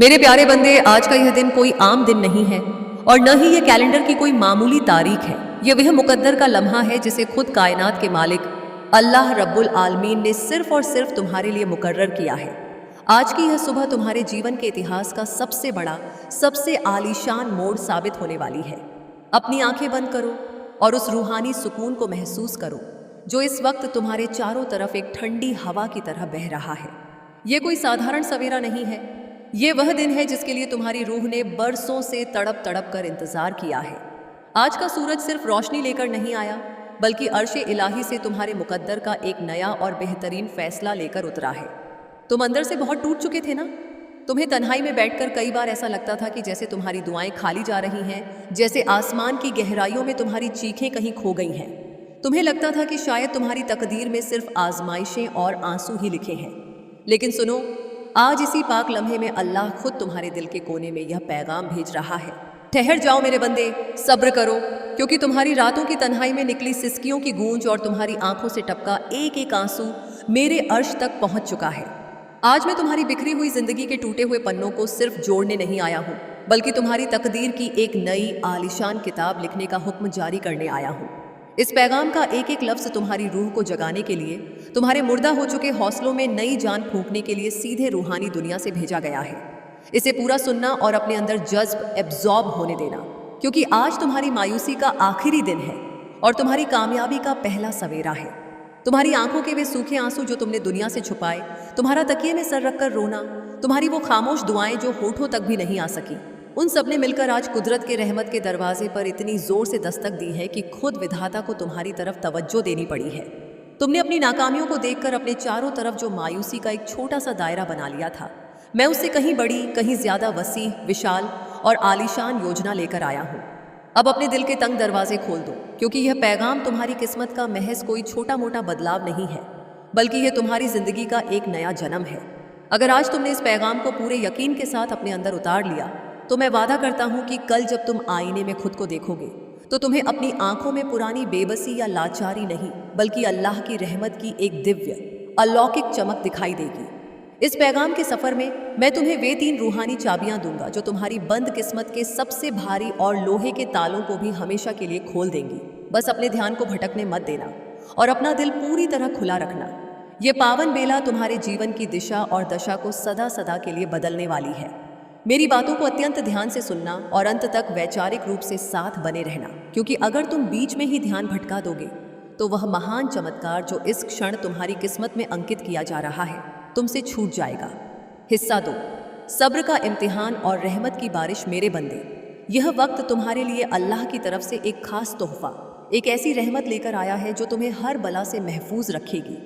मेरे प्यारे बंदे, आज का यह दिन कोई आम दिन नहीं है और न ही यह कैलेंडर की कोई मामूली तारीख है। यह वह मुकद्दर का लम्हा है जिसे खुद कायनात के मालिक अल्लाह रब्बुल आलमीन ने सिर्फ और सिर्फ तुम्हारे लिए मुकर्रर किया है। आज की यह सुबह तुम्हारे जीवन के इतिहास का सबसे बड़ा, सबसे आलीशान मोड़ साबित होने वाली है। अपनी आंखें बंद करो और उस रूहानी सुकून को महसूस करो जो इस वक्त तुम्हारे चारों तरफ एक ठंडी हवा की तरह बह रहा है। यह कोई साधारण सवेरा नहीं है, ये वह दिन है जिसके लिए तुम्हारी रूह ने बरसों से तड़प तड़प कर इंतजार किया है। आज का सूरज सिर्फ रोशनी लेकर नहीं आया, बल्कि अर्शे इलाही से तुम्हारे मुकद्दर का एक नया और बेहतरीन फैसला लेकर उतरा है। तुम अंदर से बहुत टूट चुके थे ना। तुम्हें तन्हाई में बैठकर कई बार ऐसा लगता था कि जैसे तुम्हारी दुआएं खाली जा रही हैं, जैसे आसमान की गहराइयों में तुम्हारी चीखें कहीं खो गई हैं। तुम्हें लगता था कि शायद तुम्हारी तकदीर में सिर्फ आजमाइशें और आंसू ही लिखे हैं। लेकिन सुनो, आज इसी पाक लम्हे में अल्लाह खुद तुम्हारे दिल के कोने में यह पैगाम भेज रहा है। ठहर जाओ मेरे बंदे, सब्र करो, क्योंकि तुम्हारी रातों की तन्हाई में निकली सिसकियों की गूंज और तुम्हारी आंखों से टपका एक एक आंसू मेरे अर्श तक पहुंच चुका है। आज मैं तुम्हारी बिखरी हुई जिंदगी के टूटे हुए पन्नों को सिर्फ जोड़ने नहीं आया हूँ, बल्कि तुम्हारी तकदीर की एक नई आलिशान किताब लिखने का हुक्म जारी करने आया हूँ। इस पैगाम का एक एक लफ्ज़ तुम्हारी रूह को जगाने के लिए, तुम्हारे मुर्दा हो चुके हौसलों में नई जान फूंकने के लिए सीधे रूहानी दुनिया से भेजा गया है। इसे पूरा सुनना और अपने अंदर जज्ब एब्जॉर्ब होने देना, क्योंकि आज तुम्हारी मायूसी का आखिरी दिन है और तुम्हारी कामयाबी का पहला सवेरा है। तुम्हारी आंखों के वे सूखे आंसू जो तुमने दुनिया से छुपाए, तुम्हारा तकिए में सर रखकर रोना, तुम्हारी वो खामोश दुआएं जो होठों तक भी नहीं आ सकी, उन सब ने मिलकर आज कुदरत के रहमत के दरवाजे पर इतनी जोर से दस्तक दी है कि खुद विधाता को तुम्हारी तरफ तवज्जो देनी पड़ी है। तुमने अपनी नाकामियों को देखकर अपने चारों तरफ जो मायूसी का एक छोटा सा दायरा बना लिया था, मैं उससे कहीं बड़ी, कहीं ज्यादा वसी, विशाल और आलीशान योजना लेकर आया हूँ। अब अपने दिल के तंग दरवाजे खोल दो, क्योंकि यह पैगाम तुम्हारी किस्मत का महज कोई छोटा मोटा बदलाव नहीं है, बल्कि यह तुम्हारी जिंदगी का एक नया जन्म है। अगर आज तुमने इस पैगाम को पूरे यकीन के साथ अपने अंदर उतार लिया, तो मैं वादा करता हूँ कि कल जब तुम आईने में खुद को देखोगे, तो तुम्हें अपनी आंखों में पुरानी बेबसी या लाचारी नहीं, बल्कि अल्लाह की रहमत की एक दिव्य, अलौकिक चमक दिखाई देगी। इस पैगाम के सफ़र में मैं तुम्हें वे 3 रूहानी चाबियां दूंगा जो तुम्हारी बंद किस्मत के सबसे भारी और लोहे के तालों को भी हमेशा के लिए खोल देंगी। बस अपने ध्यान को भटकने मत देना और अपना दिल पूरी तरह खुला रखना। ये पावन बेला तुम्हारे जीवन की दिशा और दशा को सदा सदा के लिए बदलने वाली है। मेरी बातों को अत्यंत ध्यान से सुनना और अंत तक वैचारिक रूप से साथ बने रहना, क्योंकि अगर तुम बीच में ही ध्यान भटका दोगे तो वह महान चमत्कार जो इस क्षण तुम्हारी किस्मत में अंकित किया जा रहा है, तुमसे छूट जाएगा। हिस्सा 2, सब्र का इम्तिहान और रहमत की बारिश। मेरे बंदे, यह वक्त तुम्हारे लिए अल्लाह की तरफ से एक खास तोहफा, एक ऐसी रहमत लेकर आया है जो तुम्हें हर बला से महफूज रखेगी।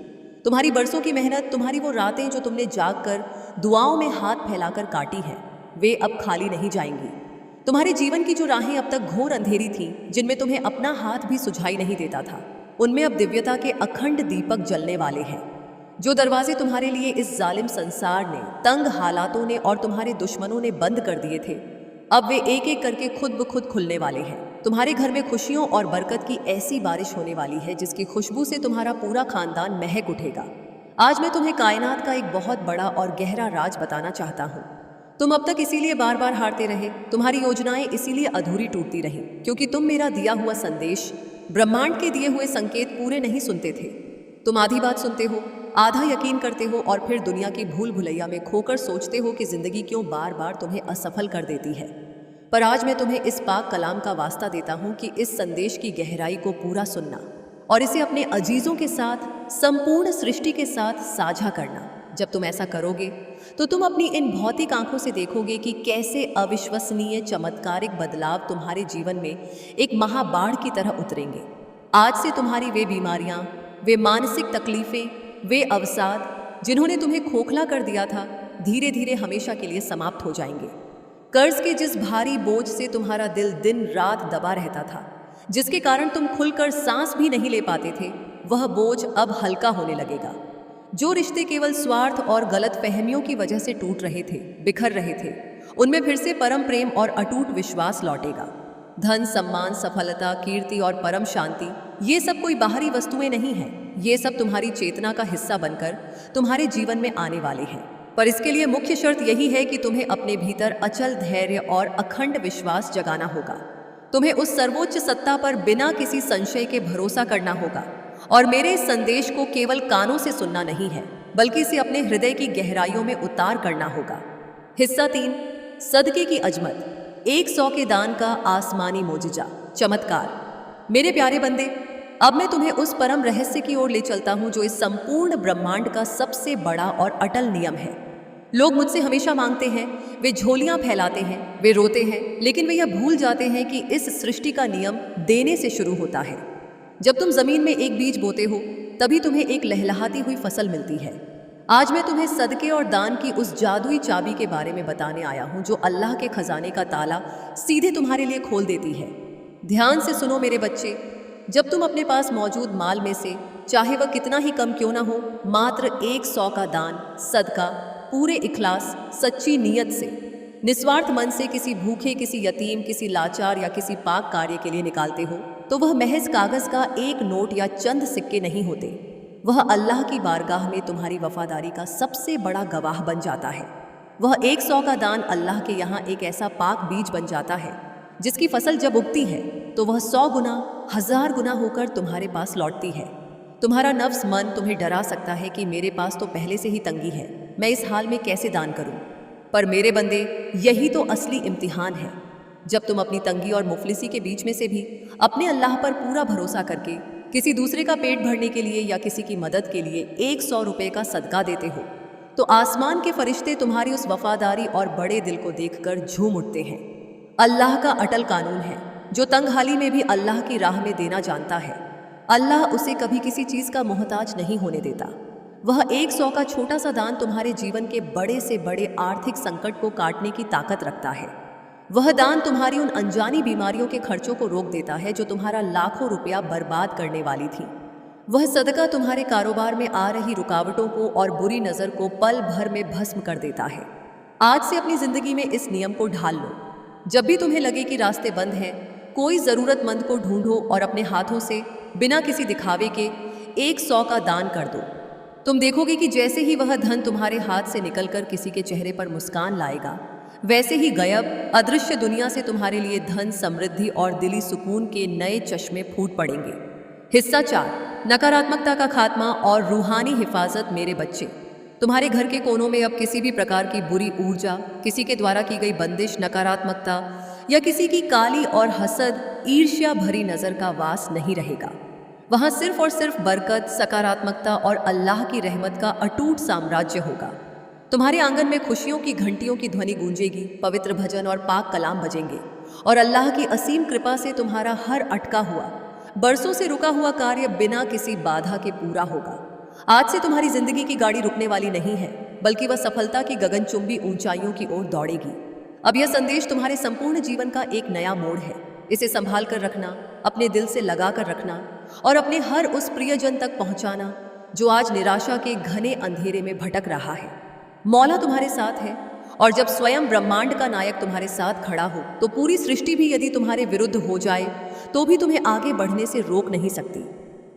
तुम्हारी बरसों की मेहनत, तुम्हारी वो रातें जो तुमने जाग कर दुआओं में हाथ फैलाकर काटी हैं, वे अब खाली नहीं जाएंगी। तुम्हारे जीवन की जो राहें अब तक घोर अंधेरी थीं, जिनमें तुम्हें अपना हाथ भी सुझाई नहीं देता था, उनमें अब दिव्यता के अखंड दीपक जलने वाले हैं। जो दरवाजे तुम्हारे लिए इस जालिम संसार ने, तंग हालातों ने और तुम्हारे दुश्मनों ने बंद कर दिए थे, अब वे एक एक करके खुद ब खुद खुलने वाले हैं। तुम्हारे घर में खुशियों और बरकत की ऐसी बारिश होने वाली है जिसकी खुशबू से तुम्हारा पूरा खानदान महक उठेगा। आज मैं तुम्हें कायनात का एक बहुत बड़ा और गहरा राज बताना चाहता हूँ। तुम अब तक इसीलिए बार बार हारते रहे, तुम्हारी योजनाएं इसीलिए अधूरी टूटती रहीं, क्योंकि तुम मेरा दिया हुआ संदेश, ब्रह्मांड के दिए हुए संकेत पूरे नहीं सुनते थे। तुम आधी बात सुनते हो, आधा यकीन करते हो और फिर दुनिया की भूल भुलैया में खोकर सोचते हो कि जिंदगी क्यों बार बार तुम्हें असफल कर देती है। पर आज मैं तुम्हें इस पाक कलाम का वास्ता देता हूँ कि इस संदेश की गहराई को पूरा सुनना और इसे अपने अजीजों के साथ, संपूर्ण सृष्टि के साथ साझा करना। जब तुम ऐसा करोगे तो तुम अपनी इन भौतिक आंखों से देखोगे कि कैसे अविश्वसनीय चमत्कारिक बदलाव तुम्हारे जीवन में एक महाबाढ़ की तरह उतरेंगे। आज से तुम्हारी वे बीमारियां, वे मानसिक तकलीफें, वे अवसाद जिन्होंने तुम्हें खोखला कर दिया था, धीरे धीरे हमेशा के लिए समाप्त हो जाएंगे। कर्ज के जिस भारी बोझ से तुम्हारा दिल दिन रात दबा रहता था, जिसके कारण तुम खुलकर सांस भी नहीं ले पाते थे, वह बोझ अब हल्का होने लगेगा। जो रिश्ते केवल स्वार्थ और गलत फहमियों की वजह से टूट रहे थे, बिखर रहे थे, उनमें फिर से परम प्रेम और अटूट विश्वास लौटेगा। धन, सम्मान, सफलता, कीर्ति और परम शांति, ये सब कोई बाहरी वस्तुएं नहीं हैं। ये सब तुम्हारी चेतना का हिस्सा बनकर तुम्हारे जीवन में आने वाले हैं। पर इसके लिए मुख्य शर्त यही है कि तुम्हें अपने भीतर अचल धैर्य और अखंड विश्वास जगाना होगा। तुम्हें उस सर्वोच्च सत्ता पर बिना किसी संशय के भरोसा करना होगा और मेरे इस संदेश को केवल कानों से सुनना नहीं है, बल्कि इसे अपने हृदय की गहराइयों में उतार करना होगा। हिस्सा 3, सदके की अजमत, 100 के दान का आसमानी मोजिजा, चमत्कार। मेरे प्यारे बंदे, अब मैं तुम्हें उस परम रहस्य की ओर ले चलता हूं जो इस संपूर्ण ब्रह्मांड का सबसे बड़ा और अटल नियम है। लोग मुझसे हमेशा मांगते हैं, वे झोलियां फैलाते हैं, वे रोते हैं, लेकिन वे यह भूल जाते हैं कि इस सृष्टि का नियम देने से शुरू होता है। जब तुम जमीन में एक बीज बोते हो, तभी तुम्हें एक लहलहाती हुई फसल मिलती है। आज मैं तुम्हें सदके और दान की उस जादुई चाबी के बारे में बताने आया हूं जो अल्लाह के खजाने का ताला सीधे तुम्हारे लिए खोल देती है। ध्यान से सुनो मेरे बच्चे, जब तुम अपने पास मौजूद माल में से, चाहे वह कितना ही कम क्यों ना हो, मात्र 100 का दान, सदका, पूरे इखलास, सच्ची नीयत से, निस्वार्थ मन से किसी भूखे, किसी यतीम, किसी लाचार या किसी पाक कार्य के लिए निकालते हो, तो वह महज कागज का एक नोट या चंद सिक्के नहीं होते। वह अल्लाह की बारगाह में तुम्हारी वफादारी का सबसे बड़ा गवाह बन जाता है। वह 100 का दान अल्लाह के यहाँ एक ऐसा पाक बीज बन जाता है जिसकी फसल जब उगती है तो वह 100 गुना, 1000 गुना होकर तुम्हारे पास लौटती है। तुम्हारा नफ्स मन तुम्हें डरा सकता है कि मेरे पास तो पहले से ही तंगी है, मैं इस हाल में कैसे दान करूं? पर मेरे बंदे, यही तो असली इम्तिहान है। जब तुम अपनी तंगी और मुफलिसी के बीच में से भी अपने अल्लाह पर पूरा भरोसा करके किसी दूसरे का पेट भरने के लिए या किसी की मदद के लिए 100 रुपए का सदका देते हो, तो आसमान के फरिश्ते तुम्हारी उस वफादारी और बड़े दिल को देखकर झूम उठते हैं। अल्लाह का अटल कानून है, जो तंगहाली में भी अल्लाह की राह में देना जानता है, अल्लाह उसे कभी किसी चीज़ का मोहताज नहीं होने देता। वह 100 का छोटा सा दान तुम्हारे जीवन के बड़े से बड़े आर्थिक संकट को काटने की ताकत रखता है। वह दान तुम्हारी उन अनजानी बीमारियों के खर्चों को रोक देता है जो तुम्हारा लाखों रुपया बर्बाद करने वाली थी। वह सदका तुम्हारे कारोबार में आ रही रुकावटों को और बुरी नज़र को पल भर में भस्म कर देता है। आज से अपनी जिंदगी में इस नियम को ढाल लो। जब भी तुम्हें लगे कि रास्ते बंद हैं, कोई ज़रूरतमंद को ढूंढो और अपने हाथों से बिना किसी दिखावे के 100 का दान कर दो। तुम देखोगे कि जैसे ही वह धन तुम्हारे हाथ से निकलकर किसी के चेहरे पर मुस्कान लाएगा, वैसे ही गायब अदृश्य दुनिया से तुम्हारे लिए धन, समृद्धि और दिली सुकून के नए चश्मे फूट पड़ेंगे। हिस्सा 4, नकारात्मकता का खात्मा और रूहानी हिफाजत। मेरे बच्चे, तुम्हारे घर के कोनों में अब किसी भी प्रकार की बुरी ऊर्जा, किसी के द्वारा की गई बंदिश, नकारात्मकता या किसी की काली और हसद, ईर्ष्या भरी नज़र का वास नहीं रहेगा। वहाँ सिर्फ और सिर्फ बरकत, सकारात्मकता और अल्लाह की रहमत का अटूट साम्राज्य होगा। तुम्हारे आंगन में खुशियों की घंटियों की ध्वनि गूंजेगी, पवित्र भजन और पाक कलाम बजेंगे और अल्लाह की असीम कृपा से तुम्हारा हर अटका हुआ, बरसों से रुका हुआ कार्य बिना किसी बाधा के पूरा होगा। आज से तुम्हारी जिंदगी की गाड़ी रुकने वाली नहीं है, बल्कि वह सफलता की गगनचुंबी ऊंचाइयों की ओर दौड़ेगी। अब यह संदेश तुम्हारे संपूर्ण जीवन का एक नया मोड़ है। इसे संभाल कर रखना, अपने दिल से लगा कर रखना और अपने हर उस प्रियजन तक पहुंचाना जो आज निराशा के घने अंधेरे में भटक रहा है। मौला तुम्हारे साथ है और जब स्वयं ब्रह्मांड का नायक तुम्हारे साथ खड़ा हो तो पूरी सृष्टि भी यदि तुम्हारे विरुद्ध हो जाए तो भी तुम्हें आगे बढ़ने से रोक नहीं सकती।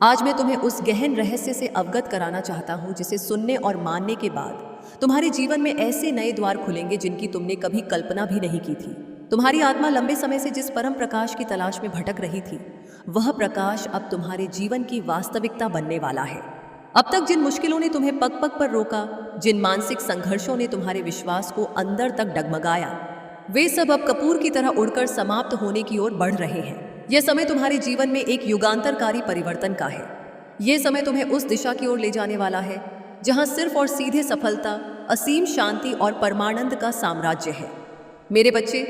आज मैं तुम्हें उस गहन रहस्य से अवगत कराना चाहता हूँ जिसे सुनने और मानने के बाद तुम्हारे जीवन में ऐसे नए द्वार खुलेंगे जिनकी तुमने कभी कल्पना भी नहीं की थी। तुम्हारी आत्मा लंबे समय से जिस परम प्रकाश की तलाश में भटक रही थी, वह प्रकाश अब तुम्हारे जीवन की वास्तविकता बनने वाला है। अब तक जिन मुश्किलों ने तुम्हें पग पग पर रोका, जिन मानसिक संघर्षों ने तुम्हारे विश्वास को अंदर तक डगमगाया, वे सब अब कपूर की तरह उड़कर समाप्त होने की ओर बढ़ रहे हैं। यह समय तुम्हारे जीवन में एक युगांतरकारी परिवर्तन का है। यह समय तुम्हें उस दिशा की ओर ले जाने वाला है जहां सिर्फ और सीधे सफलता, असीम शांति और परमानंद का साम्राज्य है। मेरे बच्चे,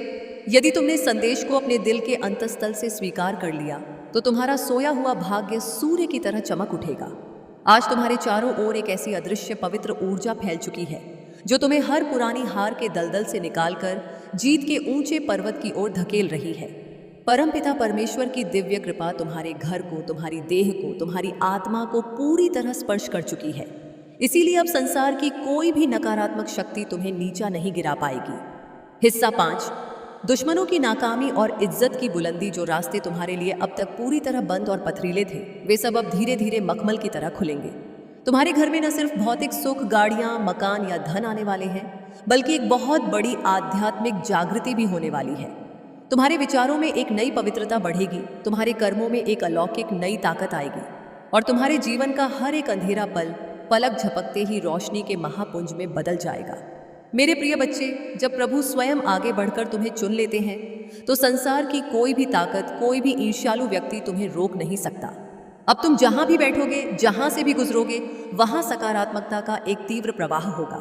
यदि तुमने संदेश को अपने दिल के अंतस्थल से स्वीकार कर लिया तो तुम्हारा सोया हुआ भाग्य सूर्य की तरह चमक उठेगा। आज तुम्हारे चारों ओर एक ऐसी अदृश्य पवित्र ऊर्जा फैल चुकी है जो तुम्हें हर पुरानी हार के दलदल से निकालकर जीत के ऊंचे पर्वत की ओर धकेल रही है। परमपिता परमेश्वर की दिव्य कृपा तुम्हारे घर को, तुम्हारी देह को, तुम्हारी आत्मा को पूरी तरह स्पर्श कर चुकी है। इसीलिए अब संसार की कोई भी नकारात्मक शक्ति तुम्हें नीचा नहीं गिरा पाएगी। हिस्सा 5, दुश्मनों की नाकामी और इज्जत की बुलंदी। जो रास्ते तुम्हारे लिए अब तक पूरी तरह बंद और पथरीले थे, वे सब अब धीरे धीरे मखमल की तरह खुलेंगे। तुम्हारे घर में न सिर्फ भौतिक सुख, गाड़ियां, मकान या धन आने वाले हैं, बल्कि एक बहुत बड़ी आध्यात्मिक जागृति भी होने वाली है। तुम्हारे विचारों में एक नई पवित्रता बढ़ेगी, तुम्हारे कर्मों में एक अलौकिक नई ताकत आएगी और तुम्हारे जीवन का हर एक अंधेरा पल पलक झपकते ही रोशनी के महापुंज में बदल जाएगा। मेरे प्रिय बच्चे, जब प्रभु स्वयं आगे बढ़कर तुम्हें चुन लेते हैं तो संसार की कोई भी ताकत, कोई भी ईर्ष्यालु व्यक्ति तुम्हें रोक नहीं सकता। अब तुम जहां भी बैठोगे, जहां से भी गुजरोगे, वहां सकारात्मकता का एक तीव्र प्रवाह होगा।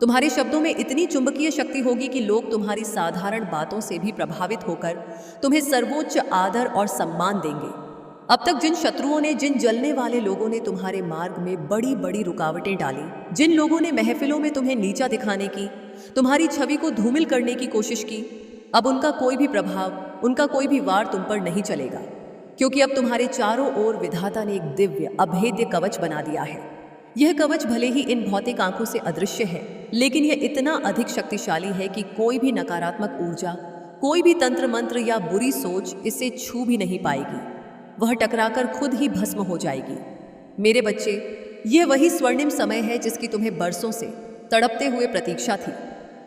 तुम्हारे शब्दों में इतनी चुंबकीय शक्ति होगी कि लोग तुम्हारी साधारण बातों से भी प्रभावित होकर तुम्हें सर्वोच्च आदर और सम्मान देंगे। अब तक जिन शत्रुओं ने, जिन जलने वाले लोगों ने तुम्हारे मार्ग में बड़ी बड़ी रुकावटें डाली, जिन लोगों ने महफिलों में तुम्हें नीचा दिखाने की, तुम्हारी छवि को धूमिल करने की कोशिश की, अब उनका कोई भी प्रभाव, उनका कोई भी वार तुम पर नहीं चलेगा, क्योंकि अब तुम्हारे चारों ओर विधाता ने एक दिव्य अभेद्य कवच बना दिया है। यह कवच भले ही इन भौतिक आंखों से अदृश्य है, लेकिन यह इतना अधिक शक्तिशाली है कि कोई भी नकारात्मक ऊर्जा, कोई भी तंत्र मंत्र या बुरी सोच इसे छू भी नहीं पाएगी। वह टकराकर खुद ही भस्म हो जाएगी। मेरे बच्चे, यह वही स्वर्णिम समय है जिसकी तुम्हें बरसों से तड़पते हुए प्रतीक्षा थी।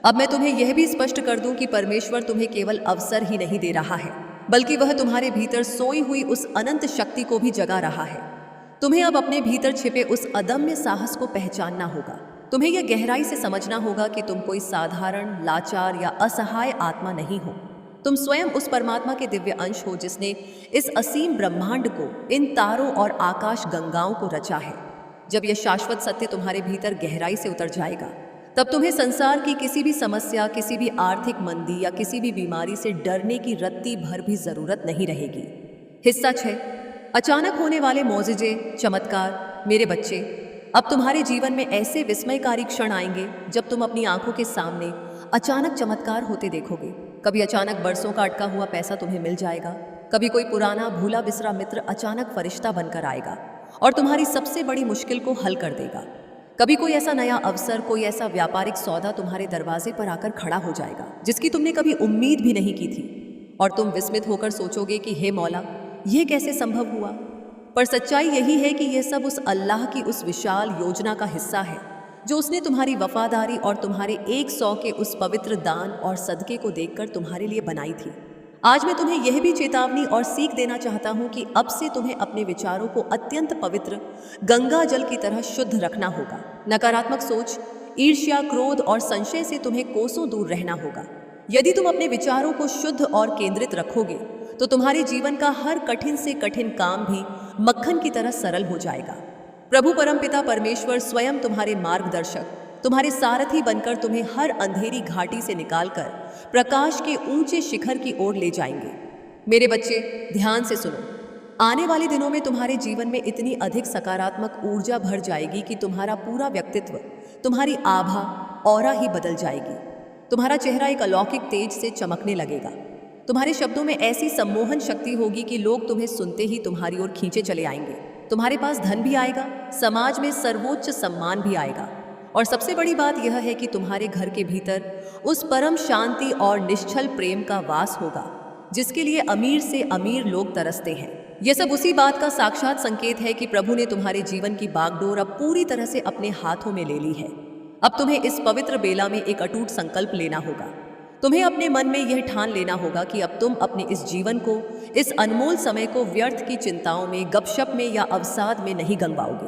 अब मैं तुम्हें यह भी स्पष्ट कर दूं कि परमेश्वर तुम्हें केवल अवसर ही नहीं दे रहा है, बल्कि वह तुम्हारे भीतर सोई हुई उस अनंत शक्ति को भी जगा रहा है। तुम्हें अब अपने भीतर छिपे उस अदम्य साहस को पहचानना होगा। तुम्हें यह गहराई से समझना होगा कि तुम कोई साधारण, लाचार या असहाय आत्मा नहीं हो। तुम स्वयं उस परमात्मा के दिव्य अंश हो जिसने इस असीम ब्रह्मांड को, इन तारों और आकाश गंगाओं को रचा है। जब यह शाश्वत सत्य तुम्हारे भीतर गहराई से उतर जाएगा, तब तुम्हें संसार की किसी भी समस्या, किसी भी आर्थिक मंदी या किसी भी बीमारी से डरने की रत्ती भर भी जरूरत नहीं रहेगी। हिस्सा 6, अचानक होने वाले मौजिजे, चमत्कार। मेरे बच्चे, अब तुम्हारे जीवन में ऐसे विस्मयकारी क्षण आएंगे जब तुम अपनी आंखों के सामने अचानक चमत्कार होते देखोगे। कभी अचानक बरसों का अटका हुआ पैसा तुम्हें मिल जाएगा, कभी कोई पुराना भूला बिसरा मित्र अचानक फरिश्ता बनकर आएगा और तुम्हारी सबसे बड़ी मुश्किल को हल कर देगा। कभी कोई ऐसा नया अवसर, कोई ऐसा व्यापारिक सौदा तुम्हारे दरवाजे पर आकर खड़ा हो जाएगा जिसकी तुमने कभी उम्मीद भी नहीं की थी, और तुम विस्मित होकर सोचोगे कि हे मौला, यह कैसे संभव हुआ। पर सच्चाई यही है कि यह सब उस अल्लाह की उस विशाल योजना का हिस्सा है जो उसने तुम्हारी वफादारी और तुम्हारे 100 के उस पवित्र दान और सदके को देखकर तुम्हारे लिए बनाई थी। आज मैं तुम्हें यह भी चेतावनी और सीख देना चाहता हूं कि अब से तुम्हें अपने विचारों को अत्यंत पवित्र गंगा जल की तरह शुद्ध रखना होगा। नकारात्मक सोच, ईर्ष्या, क्रोध और संशय से तुम्हें कोसों दूर रहना होगा। यदि तुम अपने विचारों को शुद्ध और केंद्रित रखोगे तो तुम्हारे जीवन का हर कठिन से कठिन काम भी मक्खन की तरह सरल हो जाएगा। प्रभु परमपिता परमेश्वर स्वयं तुम्हारे मार्गदर्शक, तुम्हारे सारथी बनकर तुम्हें हर अंधेरी घाटी से निकालकर प्रकाश के ऊंचे शिखर की ओर ले जाएंगे। मेरे बच्चे, ध्यान से सुनो। आने वाले दिनों में तुम्हारे जीवन में इतनी अधिक सकारात्मक ऊर्जा भर जाएगी कि तुम्हारा पूरा व्यक्तित्व, तुम्हारी आभा, ऑरा ही बदल जाएगी। तुम्हारा चेहरा एक अलौकिक तेज से चमकने लगेगा। तुम्हारे शब्दों में ऐसी सम्मोहन शक्ति होगी कि लोग तुम्हें सुनते ही तुम्हारी ओर खींचे चले आएंगे। तुम्हारे पास धन भी आएगा, समाज में सर्वोच्च सम्मान भी आएगा, और सबसे बड़ी बात यह है कि तुम्हारे घर के भीतर उस परम शांति और निश्चल प्रेम का वास होगा जिसके लिए अमीर से अमीर लोग तरसते हैं। यह सब उसी बात का साक्षात संकेत है कि प्रभु ने तुम्हारे जीवन की बागडोर अब पूरी तरह से अपने हाथों में ले ली है। अब तुम्हें इस पवित्र बेला में एक अटूट संकल्प लेना होगा। तुम्हें अपने मन में यह ठान लेना होगा कि अब तुम अपने इस जीवन को, इस अनमोल समय को व्यर्थ की चिंताओं में, गपशप में या अवसाद में नहीं गंवाओगे।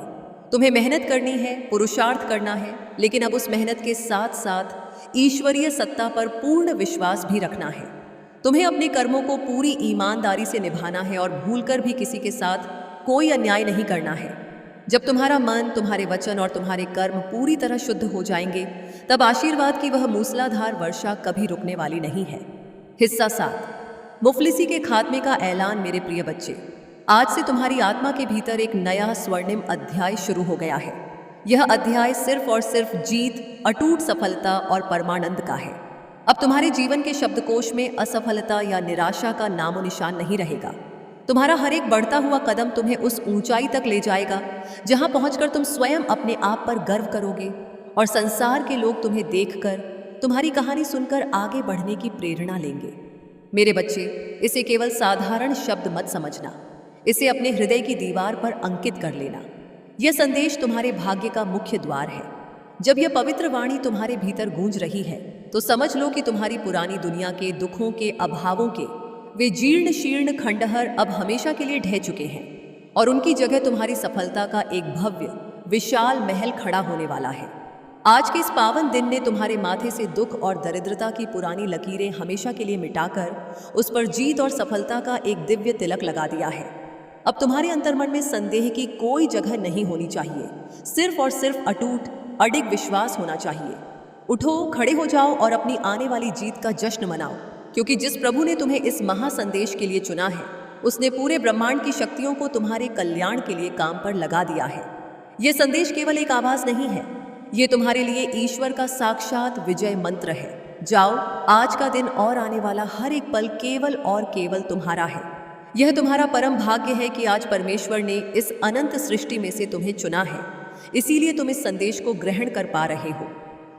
तुम्हें मेहनत करनी है, पुरुषार्थ करना है, लेकिन अब उस मेहनत के साथ साथ ईश्वरीय सत्ता पर पूर्ण विश्वास भी रखना है। तुम्हें अपने कर्मों को पूरी ईमानदारी से निभाना है और भूलकर भी किसी के साथ कोई अन्याय नहीं करना है। जब तुम्हारा मन, तुम्हारे वचन और तुम्हारे कर्म पूरी तरह शुद्ध हो जाएंगे, तब आशीर्वाद की वह मूसलाधार वर्षा कभी रुकने वाली नहीं है। हिस्सा 7, मुफलिसी के खात्मे का ऐलान। मेरे प्रिय बच्चे, आज से तुम्हारी आत्मा के भीतर एक नया स्वर्णिम अध्याय शुरू हो गया है। यह अध्याय सिर्फ और सिर्फ जीत, अटूट सफलता और परमानंद का है। अब तुम्हारे जीवन के शब्दकोश में असफलता या निराशा का नामो निशान नहीं रहेगा। तुम्हारा हर एक बढ़ता हुआ कदम तुम्हें उस ऊंचाई तक ले जाएगा जहां पहुंचकर तुम स्वयं अपने आप पर गर्व करोगे और संसार के लोग तुम्हें देखकर, तुम्हारी कहानी सुनकर आगे बढ़ने की प्रेरणा लेंगे। मेरे बच्चे, इसे केवल साधारण शब्द मत समझना, इसे अपने हृदय की दीवार पर अंकित कर लेना। यह संदेश तुम्हारे भाग्य का मुख्य द्वार है। जब यह पवित्र वाणी तुम्हारे भीतर गूंज रही है तो समझ लो कि तुम्हारी पुरानी दुनिया के दुखों के, अभावों के वे जीर्ण शीर्ण खंडहर अब हमेशा के लिए ढह चुके हैं और उनकी जगह तुम्हारी सफलता का एक भव्य विशाल महल खड़ा होने वाला है। आज के इस पावन दिन ने तुम्हारे माथे से दुख और दरिद्रता की पुरानी लकीरें हमेशा के लिए मिटाकर उस पर जीत और सफलता का एक दिव्य तिलक लगा दिया है। अब तुम्हारे अंतर्मन में संदेह की कोई जगह नहीं होनी चाहिए, सिर्फ और सिर्फ अटूट अडिग विश्वास होना चाहिए। उठो, खड़े हो जाओ और अपनी आने वाली जीत का जश्न मनाओ, क्योंकि जिस प्रभु ने तुम्हें इस महासंदेश के लिए चुना है उसने पूरे ब्रह्मांड की शक्तियों को तुम्हारे कल्याण के लिए काम पर लगा दिया है। यह संदेश केवल एक आवाज नहीं है, ये तुम्हारे लिए ईश्वर का साक्षात विजय मंत्र है। जाओ, आज का दिन और आने वाला हर एक पल केवल और केवल तुम्हारा है। यह तुम्हारा परम भाग्य है कि आज परमेश्वर ने इस अनंत सृष्टि में से तुम्हें चुना है, इसीलिए तुम इस संदेश को ग्रहण कर पा रहे हो।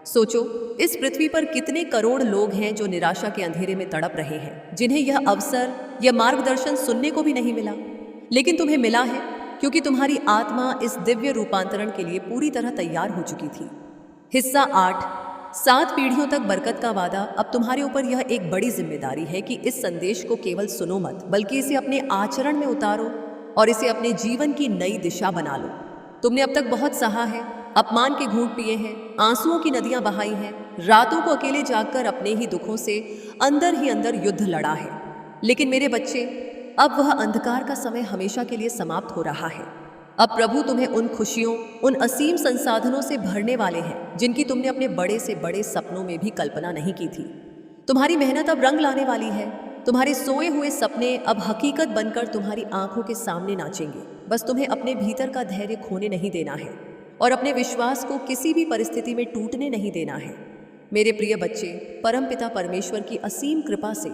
सोचो, इस पृथ्वी पर कितने करोड़ लोग हैं जो निराशा के अंधेरे में तड़प रहे हैं, जिन्हें यह अवसर या मार्गदर्शन सुनने को भी नहीं मिला, लेकिन तुम्हें मिला है क्योंकि तुम्हारी आत्मा इस दिव्य रूपांतरण के लिए पूरी तरह तैयार हो चुकी थी। हिस्सा 8, 7 पीढ़ियों तक बरकत का वादा। अब तुम्हारे ऊपर यह एक बड़ी जिम्मेदारी है कि इस संदेश को केवल सुनो मत, बल्कि इसे अपने आचरण में उतारो और इसे अपने जीवन की नई दिशा बना लो। तुमने अब तक बहुत सहा है, अपमान के घूंट पिए हैं, आंसुओं की नदियां बहाई हैं, रातों को अकेले जागकर अपने ही दुखों से अंदर ही अंदर युद्ध लड़ा है। लेकिन मेरे बच्चे, अब वह अंधकार का समय हमेशा के लिए समाप्त हो रहा है। अब प्रभु तुम्हें उन खुशियों, उन असीम संसाधनों से भरने वाले हैं जिनकी तुमने अपने बड़े से बड़े सपनों में भी कल्पना नहीं की थी। तुम्हारी मेहनत अब रंग लाने वाली है। तुम्हारे सोए हुए सपने अब हकीकत बनकर तुम्हारी आंखों के सामने नाचेंगे। बस तुम्हें अपने भीतर का धैर्य खोने नहीं देना है और अपने विश्वास को किसी भी परिस्थिति में टूटने नहीं देना है। मेरे प्रिय बच्चे, परमपिता परमेश्वर की असीम कृपा से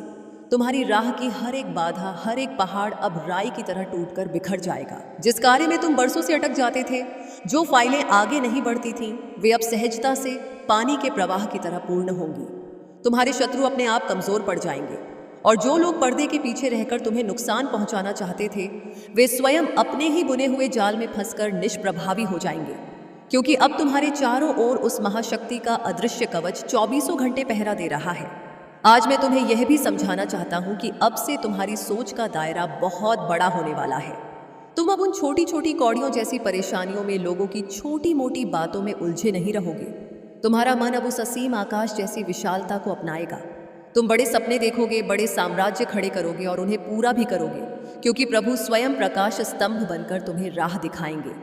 तुम्हारी राह की हर एक बाधा, हर एक पहाड़ अब राई की तरह टूटकर बिखर जाएगा। जिस कार्य में तुम बरसों से अटक जाते थे, जो फाइलें आगे नहीं बढ़ती थीं, वे अब सहजता से पानी के प्रवाह की तरह पूर्ण होंगी। तुम्हारे शत्रु अपने आप कमजोर पड़ जाएंगे और जो लोग पर्दे के पीछे रहकर तुम्हें नुकसान पहुंचाना चाहते थे, वे स्वयं अपने ही बुने हुए जाल में फंसकर निष्प्रभावी हो जाएंगे, क्योंकि अब तुम्हारे चारों ओर उस महाशक्ति का अदृश्य कवच 24 घंटे पहरा दे रहा है। आज मैं तुम्हें यह भी समझाना चाहता हूं कि अब से तुम्हारी सोच का दायरा बहुत बड़ा होने वाला है। तुम अब उन छोटी छोटी कौड़ियों जैसी परेशानियों में, लोगों की छोटी मोटी बातों में उलझे नहीं रहोगे। तुम्हारा मन अब उस असीम आकाश जैसी विशालता को अपनाएगा। तुम बड़े सपने देखोगे, बड़े साम्राज्य खड़े करोगे और उन्हें पूरा भी करोगे, क्योंकि प्रभु स्वयं प्रकाश स्तंभ बनकर तुम्हें राह दिखाएंगे।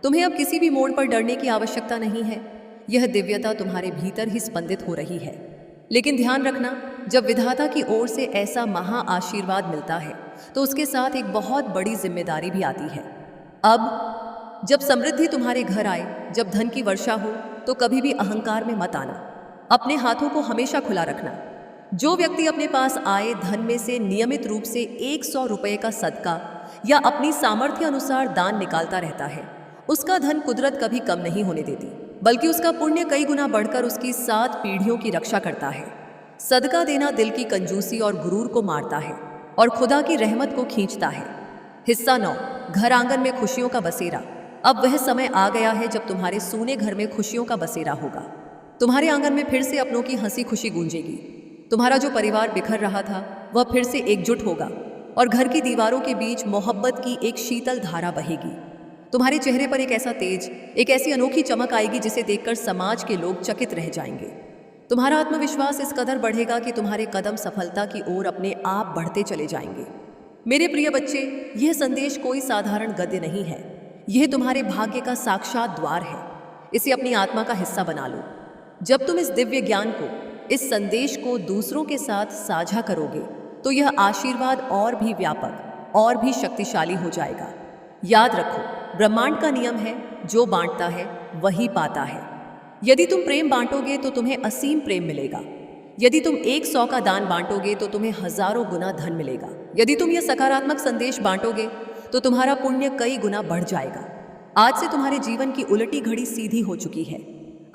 तुम्हें अब किसी भी मोड़ पर डरने की आवश्यकता नहीं है। यह दिव्यता तुम्हारे भीतर ही स्पंदित हो रही है। लेकिन ध्यान रखना, जब विधाता की ओर से ऐसा महा आशीर्वाद मिलता है तो उसके साथ एक बहुत बड़ी जिम्मेदारी भी आती है। अब जब समृद्धि तुम्हारे घर आए, जब धन की वर्षा हो, तो कभी भी अहंकार में मत आना। अपने हाथों को हमेशा खुला रखना। जो व्यक्ति अपने पास आए धन में से नियमित रूप से 100 रुपये का सदका या अपनी सामर्थ्य अनुसार दान निकालता रहता है, उसका धन कुदरत कभी कम नहीं होने देती, बल्कि उसका पुण्य कई गुना बढ़कर उसकी 7 पीढ़ियों की रक्षा करता है। सदका देना दिल की कंजूसी और गुरूर को मारता है और खुदा की रहमत को खींचता है। हिस्सा 9, घर आंगन में खुशियों का बसेरा। अब वह समय आ गया है जब तुम्हारे सूने घर में खुशियों का बसेरा होगा। तुम्हारे आंगन में फिर से अपनों की हंसी खुशी गूंजेगी। तुम्हारा जो परिवार बिखर रहा था वह फिर से एकजुट होगा और घर की दीवारों के बीच मोहब्बत की एक शीतल धारा बहेगी। तुम्हारे चेहरे पर एक ऐसा तेज, एक ऐसी अनोखी चमक आएगी जिसे देखकर समाज के लोग चकित रह जाएंगे। तुम्हारा आत्मविश्वास इस कदर बढ़ेगा कि तुम्हारे कदम सफलता की ओर अपने आप बढ़ते चले जाएंगे। मेरे प्रिय बच्चे, यह संदेश कोई साधारण गद्य नहीं है। यह तुम्हारे भाग्य का साक्षात द्वार है। इसे अपनी आत्मा का हिस्सा बना लो। जब तुम इस दिव्य ज्ञान को, इस संदेश को दूसरों के साथ साझा करोगे तो यह आशीर्वाद और भी व्यापक और भी शक्तिशाली हो जाएगा। याद रखो, ब्रह्मांड का नियम है, जो बांटता है वही पाता है। यदि तुम प्रेम बांटोगे तो तुम्हें असीम प्रेम मिलेगा। यदि तुम 100 का दान बांटोगे तो तुम्हें हजारों गुना धन मिलेगा। यदि तुम यह सकारात्मक संदेश बांटोगे तो तुम्हारा पुण्य कई गुना बढ़ जाएगा। आज से तुम्हारे जीवन की उलटी घड़ी सीधी हो चुकी है।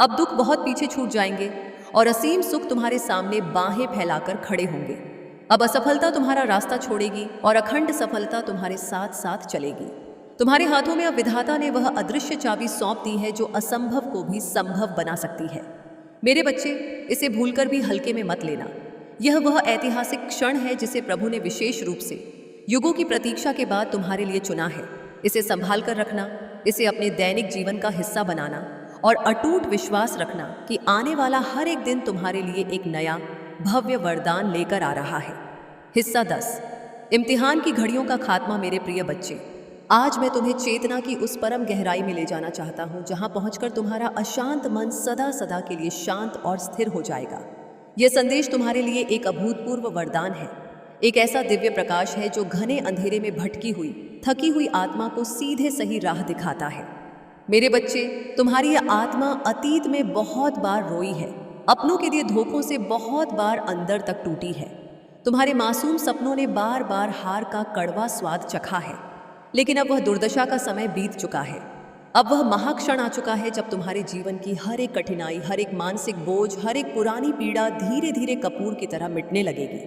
अब दुख बहुत पीछे छूट जाएंगे और असीम सुख तुम्हारे सामने बाहें फैलाकर खड़े होंगे। अब असफलता तुम्हारा रास्ता छोड़ेगी और अखंड सफलता तुम्हारे साथ साथ चलेगी। तुम्हारे हाथों में अब विधाता ने वह अदृश्य चाबी सौंप दी है जो असंभव को भी संभव बना सकती है। मेरे बच्चे, इसे भूलकर भी हल्के में मत लेना। यह वह ऐतिहासिक क्षण है जिसे प्रभु ने विशेष रूप से युगों की प्रतीक्षा के बाद तुम्हारे लिए चुना है। इसे संभाल कर रखना, इसे अपने दैनिक जीवन का हिस्सा बनाना और अटूट विश्वास रखना कि आने वाला हर एक दिन तुम्हारे लिए एक नया भव्य वरदान लेकर आ रहा है। हिस्सा 10, इम्तिहान की घड़ियों का खात्मा। मेरे प्रिय बच्चे, आज मैं तुम्हें चेतना की उस परम गहराई में ले जाना चाहता हूँ जहाँ पहुँचकर तुम्हारा अशांत मन सदा सदा के लिए शांत और स्थिर हो जाएगा। यह संदेश तुम्हारे लिए एक अभूतपूर्व वरदान है, एक ऐसा दिव्य प्रकाश है जो घने अंधेरे में भटकी हुई थकी हुई आत्मा को सीधे सही राह दिखाता है। मेरे बच्चे, तुम्हारी यह आत्मा अतीत में बहुत बार रोई है, अपनों के लिए धोखों से बहुत बार अंदर तक टूटी है। तुम्हारे मासूम सपनों ने बार बार हार का कड़वा स्वाद चखा है, लेकिन अब वह दुर्दशा का समय बीत चुका है। अब वह महाक्षण आ चुका है जब तुम्हारे जीवन की हर एक कठिनाई, हर एक मानसिक बोझ, हर एक पुरानी पीड़ा धीरे धीरे कपूर की तरह मिटने लगेगी।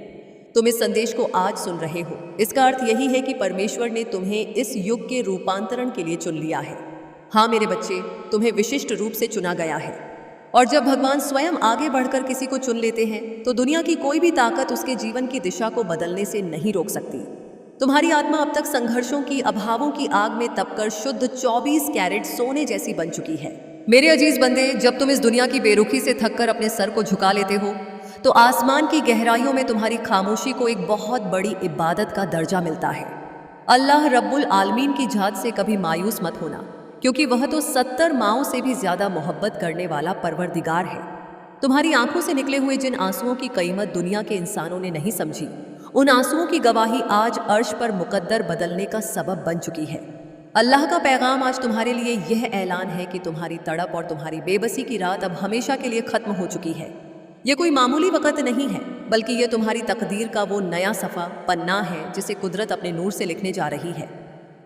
तुम इस संदेश को आज सुन रहे हो, इसका अर्थ यही है कि परमेश्वर ने तुम्हें इस युग के रूपांतरण के लिए चुन लिया है। हाँ मेरे बच्चे, तुम्हें विशिष्ट रूप से चुना गया है। और जब भगवान स्वयं आगे बढ़कर किसी को चुन लेते हैं तो दुनिया की कोई भी ताकत उसके जीवन की दिशा को बदलने से नहीं रोक सकती। तुम्हारी आत्मा अब तक संघर्षों की, अभावों की आग में तपकर शुद्ध 24 कैरेट सोने जैसी बन चुकी है। मेरे अजीज बंदे, जब तुम इस दुनिया की बेरुखी से थककर अपने सर को झुका लेते हो तो आसमान की गहराइयों में तुम्हारी खामोशी को एक बहुत बड़ी इबादत का दर्जा मिलता है। अल्लाह रब्बुल आलमीन की जात से कभी मायूस मत होना, क्योंकि वह तो 70 माओं से भी ज्यादा मोहब्बत करने वाला परवरदिगार है। तुम्हारी आंखों से निकले हुए जिन आंसुओं की कीमत दुनिया के इंसानों ने नहीं समझी, उन आंसुओं की गवाही आज अर्श पर मुकद्दर बदलने का सबब बन चुकी है। अल्लाह का पैगाम आज तुम्हारे लिए यह ऐलान है कि तुम्हारी तड़प और तुम्हारी बेबसी की रात अब हमेशा के लिए खत्म हो चुकी है। यह कोई मामूली वक़्त नहीं है, बल्कि यह तुम्हारी तकदीर का वो नया सफ़ा पन्ना है जिसे कुदरत अपने नूर से लिखने जा रही है।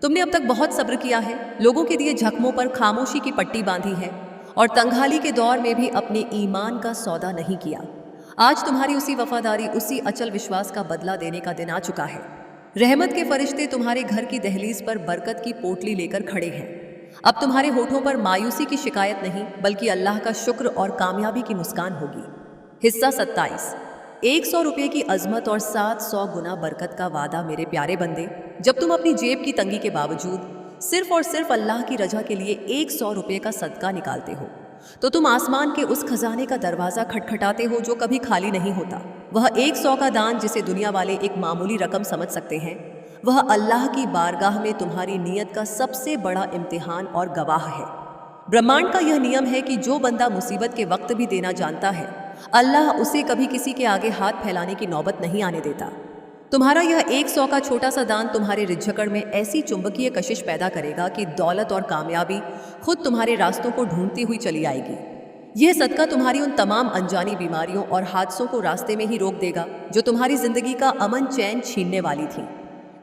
तुमने अब तक बहुत सब्र किया है, लोगों के दिए जख्मों पर खामोशी की पट्टी बांधी है और तंगहाली के दौर में भी अपने ईमान का सौदा नहीं किया। आज तुम्हारी उसी वफादारी, उसी अचल विश्वास का बदला देने का दिन आ चुका है। रहमत के फरिश्ते तुम्हारे घर की दहलीज पर बरकत की पोटली लेकर खड़े हैं। अब तुम्हारे होठों पर मायूसी की शिकायत नहीं, बल्कि अल्लाह का शुक्र और कामयाबी की मुस्कान होगी। हिस्सा 27, 100 रुपये की अजमत और 700 गुना बरकत का वादा। मेरे प्यारे बंदे, जब तुम अपनी जेब की तंगी के बावजूद सिर्फ और सिर्फ अल्लाह की रजा के लिए 100 रुपये का सदका निकालते हो, तो तुम आसमान के उस खजाने का दरवाज़ा खटखटाते हो जो कभी खाली नहीं होता। वह 100 का दान, जिसे दुनिया वाले एक मामूली रकम समझ सकते हैं, वह अल्लाह की बारगाह में तुम्हारी नीयत का सबसे बड़ा इम्तिहान और गवाह है। ब्रह्मांड का यह नियम है कि जो बंदा मुसीबत के वक्त भी देना जानता है, अल्लाह उसे कभी किसी के आगे हाथ फैलाने की नौबत नहीं आने देता। तुम्हारा यह 100 का छोटा सा दान तुम्हारे रिझकड़ में ऐसी चुंबकीय कशिश पैदा करेगा कि दौलत और कामयाबी खुद तुम्हारे रास्तों को ढूंढती हुई चली आएगी। यह सदका तुम्हारी उन तमाम अनजानी बीमारियों और हादसों को रास्ते में ही रोक देगा जो तुम्हारी जिंदगी का अमन चैन छीनने वाली थी।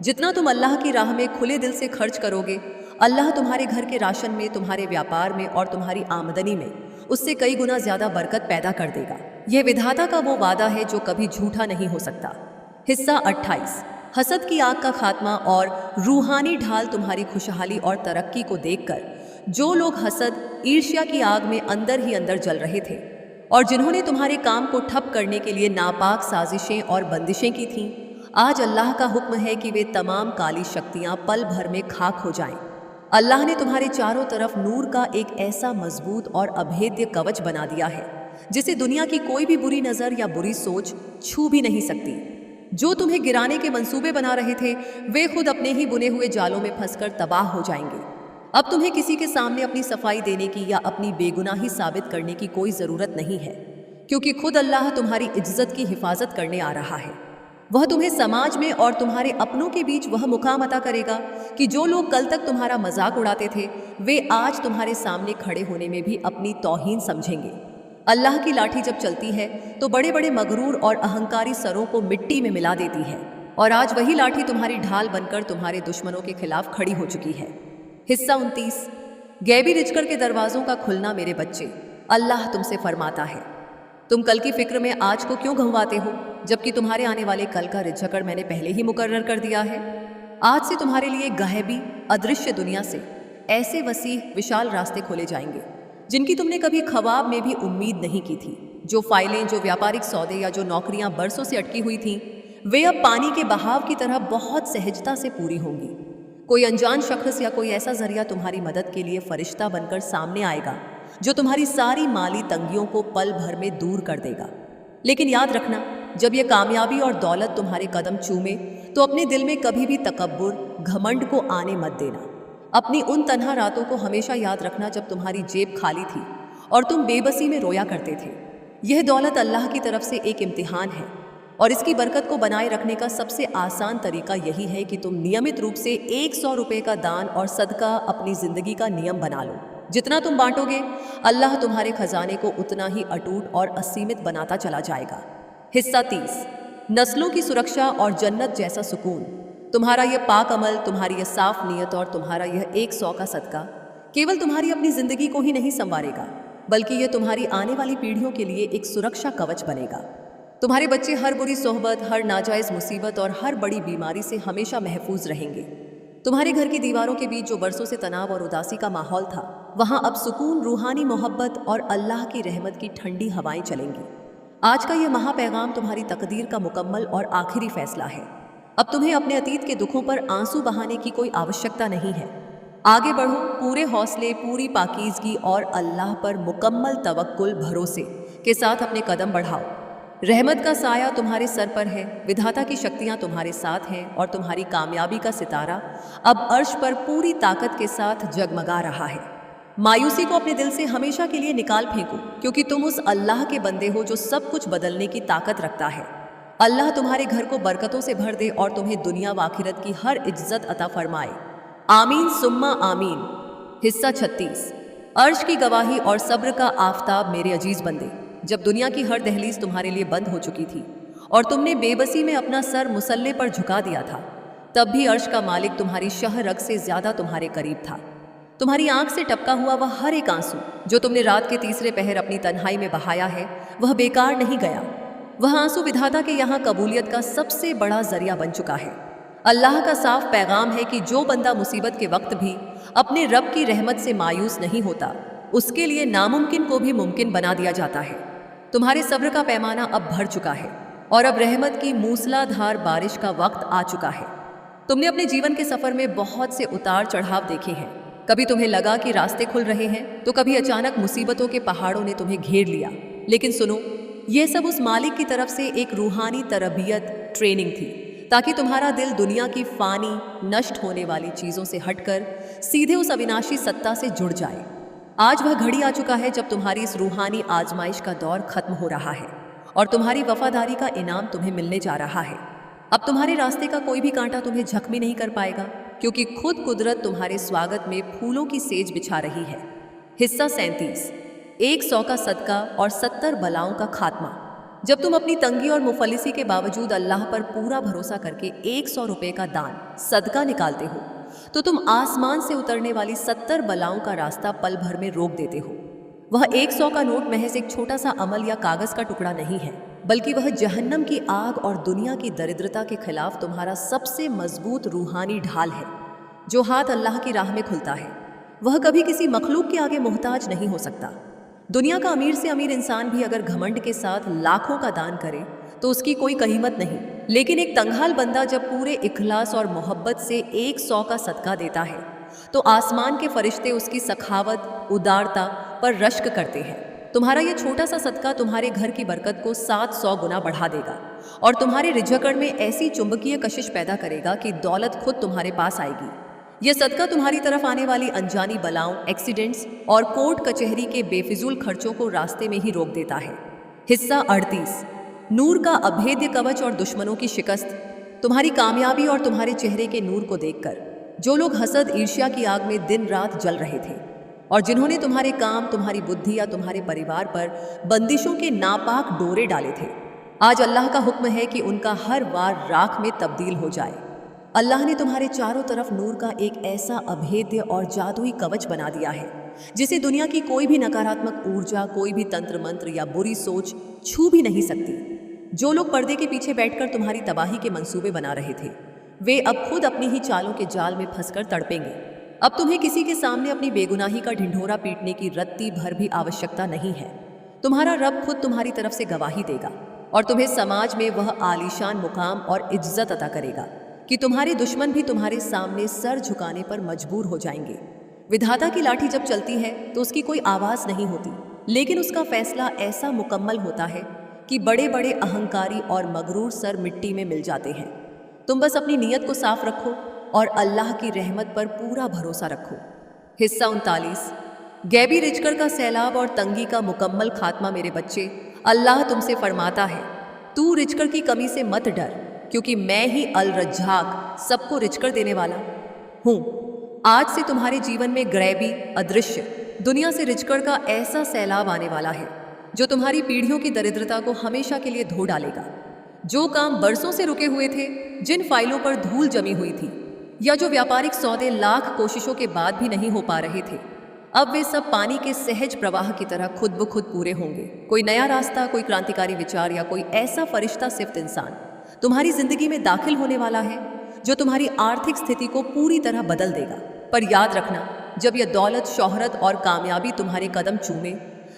जितना तुम अल्लाह की राह में खुले दिल से खर्च करोगे, अल्लाह तुम्हारे घर के राशन में, तुम्हारे व्यापार में और तुम्हारी आमदनी में उससे कई गुना ज्यादा बरकत पैदा कर देगा। यह विधाता का वो वादा है जो कभी झूठा नहीं हो सकता। हिस्सा 28, हसद की आग का खात्मा और रूहानी ढाल। तुम्हारी खुशहाली और तरक्की को देखकर जो लोग हसद, ईर्ष्या की आग में अंदर ही अंदर जल रहे थे और जिन्होंने तुम्हारे काम को ठप करने के लिए नापाक साजिशें और बंदिशें की थीं, आज अल्लाह का हुक्म है कि वे तमाम काली शक्तियां पल भर में खाक हो जाएं। अल्लाह ने तुम्हारे चारों तरफ नूर का एक ऐसा मजबूत और अभेद्य कवच बना दिया है जिसे दुनिया की कोई भी बुरी नज़र या बुरी सोच छू भी नहीं सकती। जो तुम्हें गिराने के मंसूबे बना रहे थे, वे खुद अपने ही बुने हुए जालों में फंसकर तबाह हो जाएंगे। अब तुम्हें किसी के सामने अपनी सफाई देने की या अपनी बेगुनाही साबित करने की कोई ज़रूरत नहीं है, क्योंकि खुद अल्लाह तुम्हारी इज्जत की हिफाजत करने आ रहा है। वह तुम्हें समाज में और तुम्हारे अपनों के बीच वह मुकाम अता करेगा कि जो लोग कल तक तुम्हारा मजाक उड़ाते थे, वे आज तुम्हारे सामने खड़े होने में भी अपनी तौहीन समझेंगे। अल्लाह की लाठी जब चलती है तो बड़े बड़े मगरूर और अहंकारी सरों को मिट्टी में मिला देती है, और आज वही लाठी तुम्हारी ढाल बनकर तुम्हारे दुश्मनों के खिलाफ खड़ी हो चुकी है। हिस्सा 29, गैबी रिजकर के दरवाज़ों का खुलना। मेरे बच्चे, अल्लाह तुमसे फरमाता है, तुम कल की फिक्र में आज को क्यों गंवाते हो, जबकि तुम्हारे आने वाले कल का रिजकर मैंने पहले ही मुकर्रर कर दिया है। आज से तुम्हारे लिए गहबी अदृश्य दुनिया से ऐसे वसीह विशाल रास्ते खोले जाएंगे जिनकी तुमने कभी ख्वाब में भी उम्मीद नहीं की थी। जो फाइलें, जो व्यापारिक सौदे या जो नौकरियां बरसों से अटकी हुई थीं, वे अब पानी के बहाव की तरह बहुत सहजता से पूरी होंगी। कोई अनजान शख्स या कोई ऐसा जरिया तुम्हारी मदद के लिए फरिश्ता बनकर सामने आएगा जो तुम्हारी सारी माली तंगियों को पल भर में दूर कर देगा। लेकिन याद रखना, जब यह कामयाबी और दौलत तुम्हारे कदम चूमे तो अपने दिल में कभी भी तकब्बुर, घमंड को आने मत देना। अपनी उन तन्हा रातों को हमेशा याद रखना जब तुम्हारी जेब खाली थी और तुम बेबसी में रोया करते थे। यह दौलत अल्लाह की तरफ से एक इम्तिहान है और इसकी बरकत को बनाए रखने का सबसे आसान तरीका यही है कि तुम नियमित रूप से 100 रुपये का दान और सदका अपनी जिंदगी का नियम बना लो। जितना तुम बांटोगे, अल्लाह तुम्हारे खजाने को उतना ही अटूट और असीमित बनाता चला जाएगा। हिस्सा 30, नस्लों की सुरक्षा और जन्नत जैसा सुकून। तुम्हारा यह पाक अमल, तुम्हारी यह साफ नीयत और तुम्हारा यह 100 का सदका केवल तुम्हारी अपनी जिंदगी को ही नहीं संवारेगा, बल्कि यह तुम्हारी आने वाली पीढ़ियों के लिए एक सुरक्षा कवच बनेगा। तुम्हारे बच्चे हर बुरी सोहबत, हर नाजायज मुसीबत और हर बड़ी बीमारी से हमेशा महफूज रहेंगे। तुम्हारे घर की दीवारों के बीच जो बरसों से तनाव और उदासी का माहौल था, वहां अब सुकून, रूहानी मोहब्बत और अल्लाह की रहमत की ठंडी हवाएं चलेंगी। आज का यह महापैगाम तुम्हारी तकदीर का मुकम्मल और आखिरी फैसला है। अब तुम्हें अपने अतीत के दुखों पर आंसू बहाने की कोई आवश्यकता नहीं है। आगे बढ़ो, पूरे हौसले, पूरी पाकीज़गी और अल्लाह पर मुकम्मल तवक्कुल, भरोसे के साथ अपने कदम बढ़ाओ। रहमत का साया तुम्हारे सर पर है, विधाता की शक्तियाँ तुम्हारे साथ हैं और तुम्हारी कामयाबी का सितारा अब अर्श पर पूरी ताकत के साथ जगमगा रहा है। मायूसी को अपने दिल से हमेशा के लिए निकाल फेंको, क्योंकि तुम उस अल्लाह के बंदे हो जो सब कुछ बदलने की ताकत रखता है। अल्लाह तुम्हारे घर को बरकतों से भर दे और तुम्हें दुनिया व आखिरत की हर इज्जत अता फरमाए। आमीन सुम्मा आमीन। हिस्सा 36, अर्श की गवाही और सब्र का आफताब। मेरे अजीज बंदे, जब दुनिया की हर दहलीज तुम्हारे लिए बंद हो चुकी थी और तुमने बेबसी में अपना सर मुसल्ले पर झुका दिया था, तब भी अर्श का मालिक तुम्हारी शह रग से ज्यादा तुम्हारे करीब था। तुम्हारी आंख से टपका हुआ वह हर एक आंसू जो तुमने रात के तीसरे पहर अपनी तन्हाई में बहाया है, वह बेकार नहीं गया। वह आंसू विधाता के यहाँ कबूलियत का सबसे बड़ा जरिया बन चुका है। अल्लाह का साफ पैगाम है कि जो बंदा मुसीबत के वक्त भी अपने रब की रहमत से मायूस नहीं होता, उसके लिए नामुमकिन को भी मुमकिन बना दिया जाता है। तुम्हारे सब्र का पैमाना अब भर चुका है और अब रहमत की मूसलाधार बारिश का वक्त आ चुका है। तुमने अपने जीवन के सफर में बहुत से उतार चढ़ाव देखे हैं। कभी तुम्हें लगा कि रास्ते खुल रहे हैं, तो कभी अचानक मुसीबतों के पहाड़ों ने तुम्हें घेर लिया। लेकिन सुनो, यह सब उस मालिक की तरफ से एक रूहानी तरबियत, ट्रेनिंग थी, ताकि तुम्हारा दिल दुनिया की फानी, नष्ट होने वाली चीज़ों से हटकर सीधे उस अविनाशी सत्ता से जुड़ जाए। आज वह घड़ी आ चुका है जब तुम्हारी इस रूहानी आजमाइश का दौर खत्म हो रहा है और तुम्हारी वफादारी का इनाम तुम्हें मिलने जा रहा है। अब तुम्हारे रास्ते का कोई भी कांटा तुम्हें जख्मी नहीं कर पाएगा, क्योंकि खुद कुदरत तुम्हारे स्वागत में फूलों की सेज बिछा रही है। हिस्सा 37, 100 का सदका और 70 बलाओं का खात्मा। जब तुम अपनी तंगी और मुफलिसी के बावजूद अल्लाह पर पूरा भरोसा करके 100 रुपये का दान, सदका निकालते हो, तो तुम आसमान से उतरने वाली 70 बलाओं का रास्ता पल भर में रोक देते हो। वह 100 का नोट महज एक छोटा सा अमल या कागज का टुकड़ा नहीं है, बल्कि वह जहन्नम की आग और दुनिया की दरिद्रता के खिलाफ तुम्हारा सबसे मजबूत रूहानी ढाल है। जो हाथ अल्लाह की राह में खुलता है, वह कभी किसी मखलूक के आगे मोहताज नहीं हो सकता। दुनिया का अमीर से अमीर इंसान भी अगर घमंड के साथ लाखों का दान करे तो उसकी कोई कीमत नहीं, लेकिन एक तंगहाल बंदा जब पूरे इखलास और मोहब्बत से 100 का सदका देता है, तो आसमान के फरिश्ते उसकी सखावत, उदारता पर रश्क करते हैं। तुम्हारा यह छोटा सा सदका तुम्हारे घर की बरकत को 700 गुना बढ़ा देगा और तुम्हारे रिझकड़ में ऐसी चुंबकीय कशिश पैदा करेगा कि दौलत खुद तुम्हारे पास आएगी। यह सदका तुम्हारी तरफ आने वाली अनजानी बलाओं, एक्सीडेंट्स और कोर्ट कचहरी के बेफिजूल खर्चों को रास्ते में ही रोक देता है। हिस्सा 38, नूर का अभेद्य कवच और दुश्मनों की शिकस्त। तुम्हारी कामयाबी और तुम्हारे चेहरे के नूर को देखकर जो लोग हसद, ईर्ष्या की आग में दिन रात जल रहे थे और जिन्होंने तुम्हारे काम, तुम्हारी बुद्धि या तुम्हारे परिवार पर बंदिशों के नापाक डोरे डाले थे, आज अल्लाह का हुक्म है कि उनका हर वार राख में तब्दील हो जाए। अल्लाह ने तुम्हारे चारों तरफ नूर का एक ऐसा अभेद्य और जादुई कवच बना दिया है जिसे दुनिया की कोई भी नकारात्मक ऊर्जा, कोई भी तंत्र मंत्र या बुरी सोच छू भी नहीं सकती। जो लोग पर्दे के पीछे बैठकर तुम्हारी तबाही के मंसूबे बना रहे थे, वे अब खुद अपनी ही चालों के जाल में फंसकर तड़पेंगे। अब तुम्हें किसी के सामने अपनी बेगुनाही का ढिंढोरा पीटने की रत्ती भर भी आवश्यकता नहीं है। तुम्हारा रब खुद तुम्हारी तरफ से गवाही देगा और तुम्हें समाज में वह आलीशान मुकाम और इज्जत अता करेगा कि तुम्हारे दुश्मन भी तुम्हारे सामने सर झुकाने पर मजबूर हो जाएंगे। विधाता की लाठी जब चलती है तो उसकी कोई आवाज़ नहीं होती, लेकिन उसका फैसला ऐसा मुकम्मल होता है कि बड़े बड़े अहंकारी और मगरूर सर मिट्टी में मिल जाते हैं। तुम बस अपनी नीयत को साफ रखो और अल्लाह की रहमत पर पूरा भरोसा रखो। हिस्सा 39। गैबी रिजकर का सैलाब और तंगी का मुकम्मल खात्मा। मेरे बच्चे, अल्लाह तुमसे फरमाता है, तू रिजकर की कमी से मत डर, क्योंकि मैं ही अल रज्जाक सबको रिजकर देने वाला हूँ। आज से तुम्हारे जीवन में गैबी अदृश्य दुनिया से रिजकर का ऐसा सैलाब आने वाला है जो तुम्हारी पीढ़ियों की दरिद्रता को हमेशा के लिए धो डालेगा। जो काम बरसों से रुके हुए थे, जिन फाइलों पर धूल जमी हुई थी, या जो व्यापारिक सौदे लाख कोशिशों के बाद भी नहीं हो पा रहे थे, अब वे सब पानी के सहज प्रवाह की तरह खुद ब खुद पूरे होंगे। कोई नया रास्ता, कोई क्रांतिकारी विचार या कोई ऐसा फरिश्ता सिफ्त इंसान तुम्हारी जिंदगी में दाखिल होने वाला है जो तुम्हारी आर्थिक स्थिति को पूरी तरह बदल देगा। पर याद रखना, जब यह दौलत, शोहरत और कामयाबी तुम्हारे कदम चूमे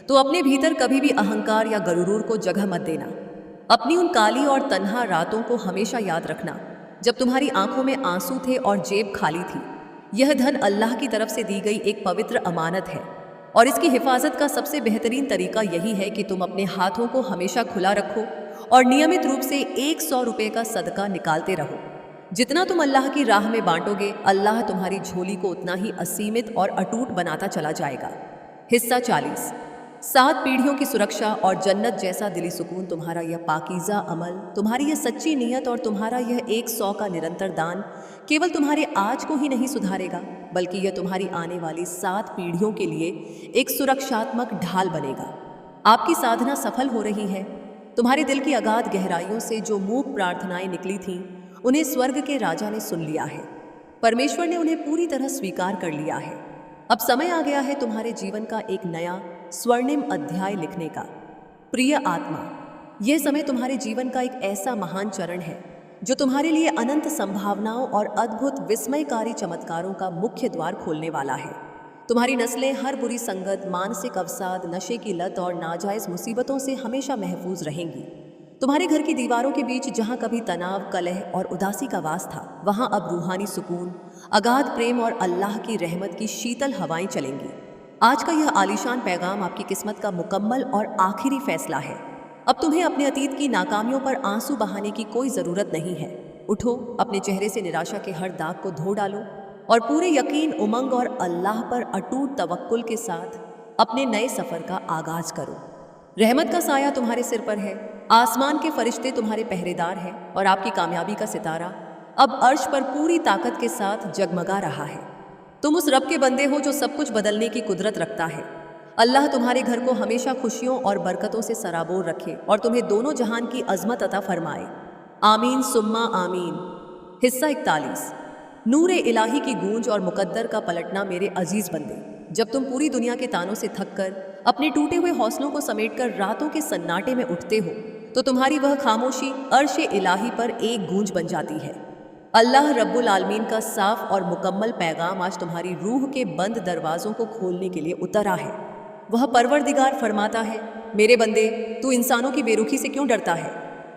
तो अपने भीतर कभी भी अहंकार या गरूर को जगह मत देना। अपनी उन काली और तन्हा रातों को हमेशा याद रखना जब तुम्हारी आंखों में आंसू थे और जेब खाली थी। यह धन अल्लाह की तरफ से दी गई एक पवित्र अमानत है और इसकी हिफाजत का सबसे बेहतरीन तरीका यही है कि तुम अपने हाथों को हमेशा खुला रखो और नियमित रूप से 100 रुपये का सदका निकालते रहो। जितना तुम अल्लाह की राह में बांटोगे, अल्लाह तुम्हारी झोली को उतना ही असीमित और अटूट बनाता चला जाएगा। हिस्सा 40। 7 पीढ़ियों की सुरक्षा और जन्नत जैसा दिली सुकून। तुम्हारा यह पाकीज़ा अमल, तुम्हारी यह सच्ची नीयत और तुम्हारा यह 100 का निरंतर दान केवल तुम्हारे आज को ही नहीं सुधारेगा, बल्कि यह तुम्हारी आने वाली 7 पीढ़ियों के लिए एक सुरक्षात्मक ढाल बनेगा। आपकी साधना सफल हो रही है। तुम्हारे दिल की अगाध गहराइयों से जो मूक प्रार्थनाएं निकली थीं, उन्हें स्वर्ग के राजा ने सुन लिया है। परमेश्वर ने उन्हें पूरी तरह स्वीकार कर लिया है। अब समय आ गया है तुम्हारे जीवन का एक नया स्वर्णिम अध्याय लिखने का। प्रिय आत्मा, यह समय तुम्हारे जीवन का एक ऐसा महान चरण है जो तुम्हारे लिए अनंत संभावनाओं और अद्भुत विस्मयकारी चमत्कारों का मुख्य द्वार खोलने वाला है। तुम्हारी नस्लें हर बुरी संगत, मानसिक अवसाद, नशे की लत और नाजायज मुसीबतों से हमेशा महफूज रहेंगी। तुम्हारे घर की दीवारों के बीच जहाँ कभी तनाव, कलह और उदासी का वास था, वहाँ अब रूहानी सुकून, अगाध प्रेम और अल्लाह की रहमत की शीतल हवाएं चलेंगी। आज का यह आलीशान पैगाम आपकी किस्मत का मुकम्मल और आखिरी फैसला है। अब तुम्हें अपने अतीत की नाकामियों पर आंसू बहाने की कोई ज़रूरत नहीं है। उठो, अपने चेहरे से निराशा के हर दाग को धो डालो और पूरे यकीन, उमंग और अल्लाह पर अटूट तवक्कुल के साथ अपने नए सफ़र का आगाज करो। रहमत का साया तुम्हारे सिर पर है, आसमान के फरिश्ते तुम्हारे पहरेदार हैं और आपकी कामयाबी का सितारा अब अर्श पर पूरी ताकत के साथ जगमगा रहा है। तुम उस रब के बंदे हो जो सब कुछ बदलने की कुदरत रखता है। अल्लाह तुम्हारे घर को हमेशा खुशियों और बरकतों से सराबोर रखे और तुम्हें दोनों जहान की अजमत अता फरमाए। आमीन सुम्मा आमीन। हिस्सा 41। नूर इलाही की गूंज और मुकद्दर का पलटना। मेरे अजीज बंदे, जब तुम पूरी दुनिया के तानों से थककर अपने टूटे हुए हौसलों को समेटकर रातों के सन्नाटे में उठते हो, तो तुम्हारी वह खामोशी अर्श इलाही पर एक गूंज बन जाती है। अल्लाह रब्बुल आलमीन का साफ और मुकम्मल पैगाम आज तुम्हारी रूह के बंद दरवाज़ों को खोलने के लिए उतरा है। वह परवरदिगार फरमाता है, मेरे बंदे, तू इंसानों की बेरुखी से क्यों डरता है?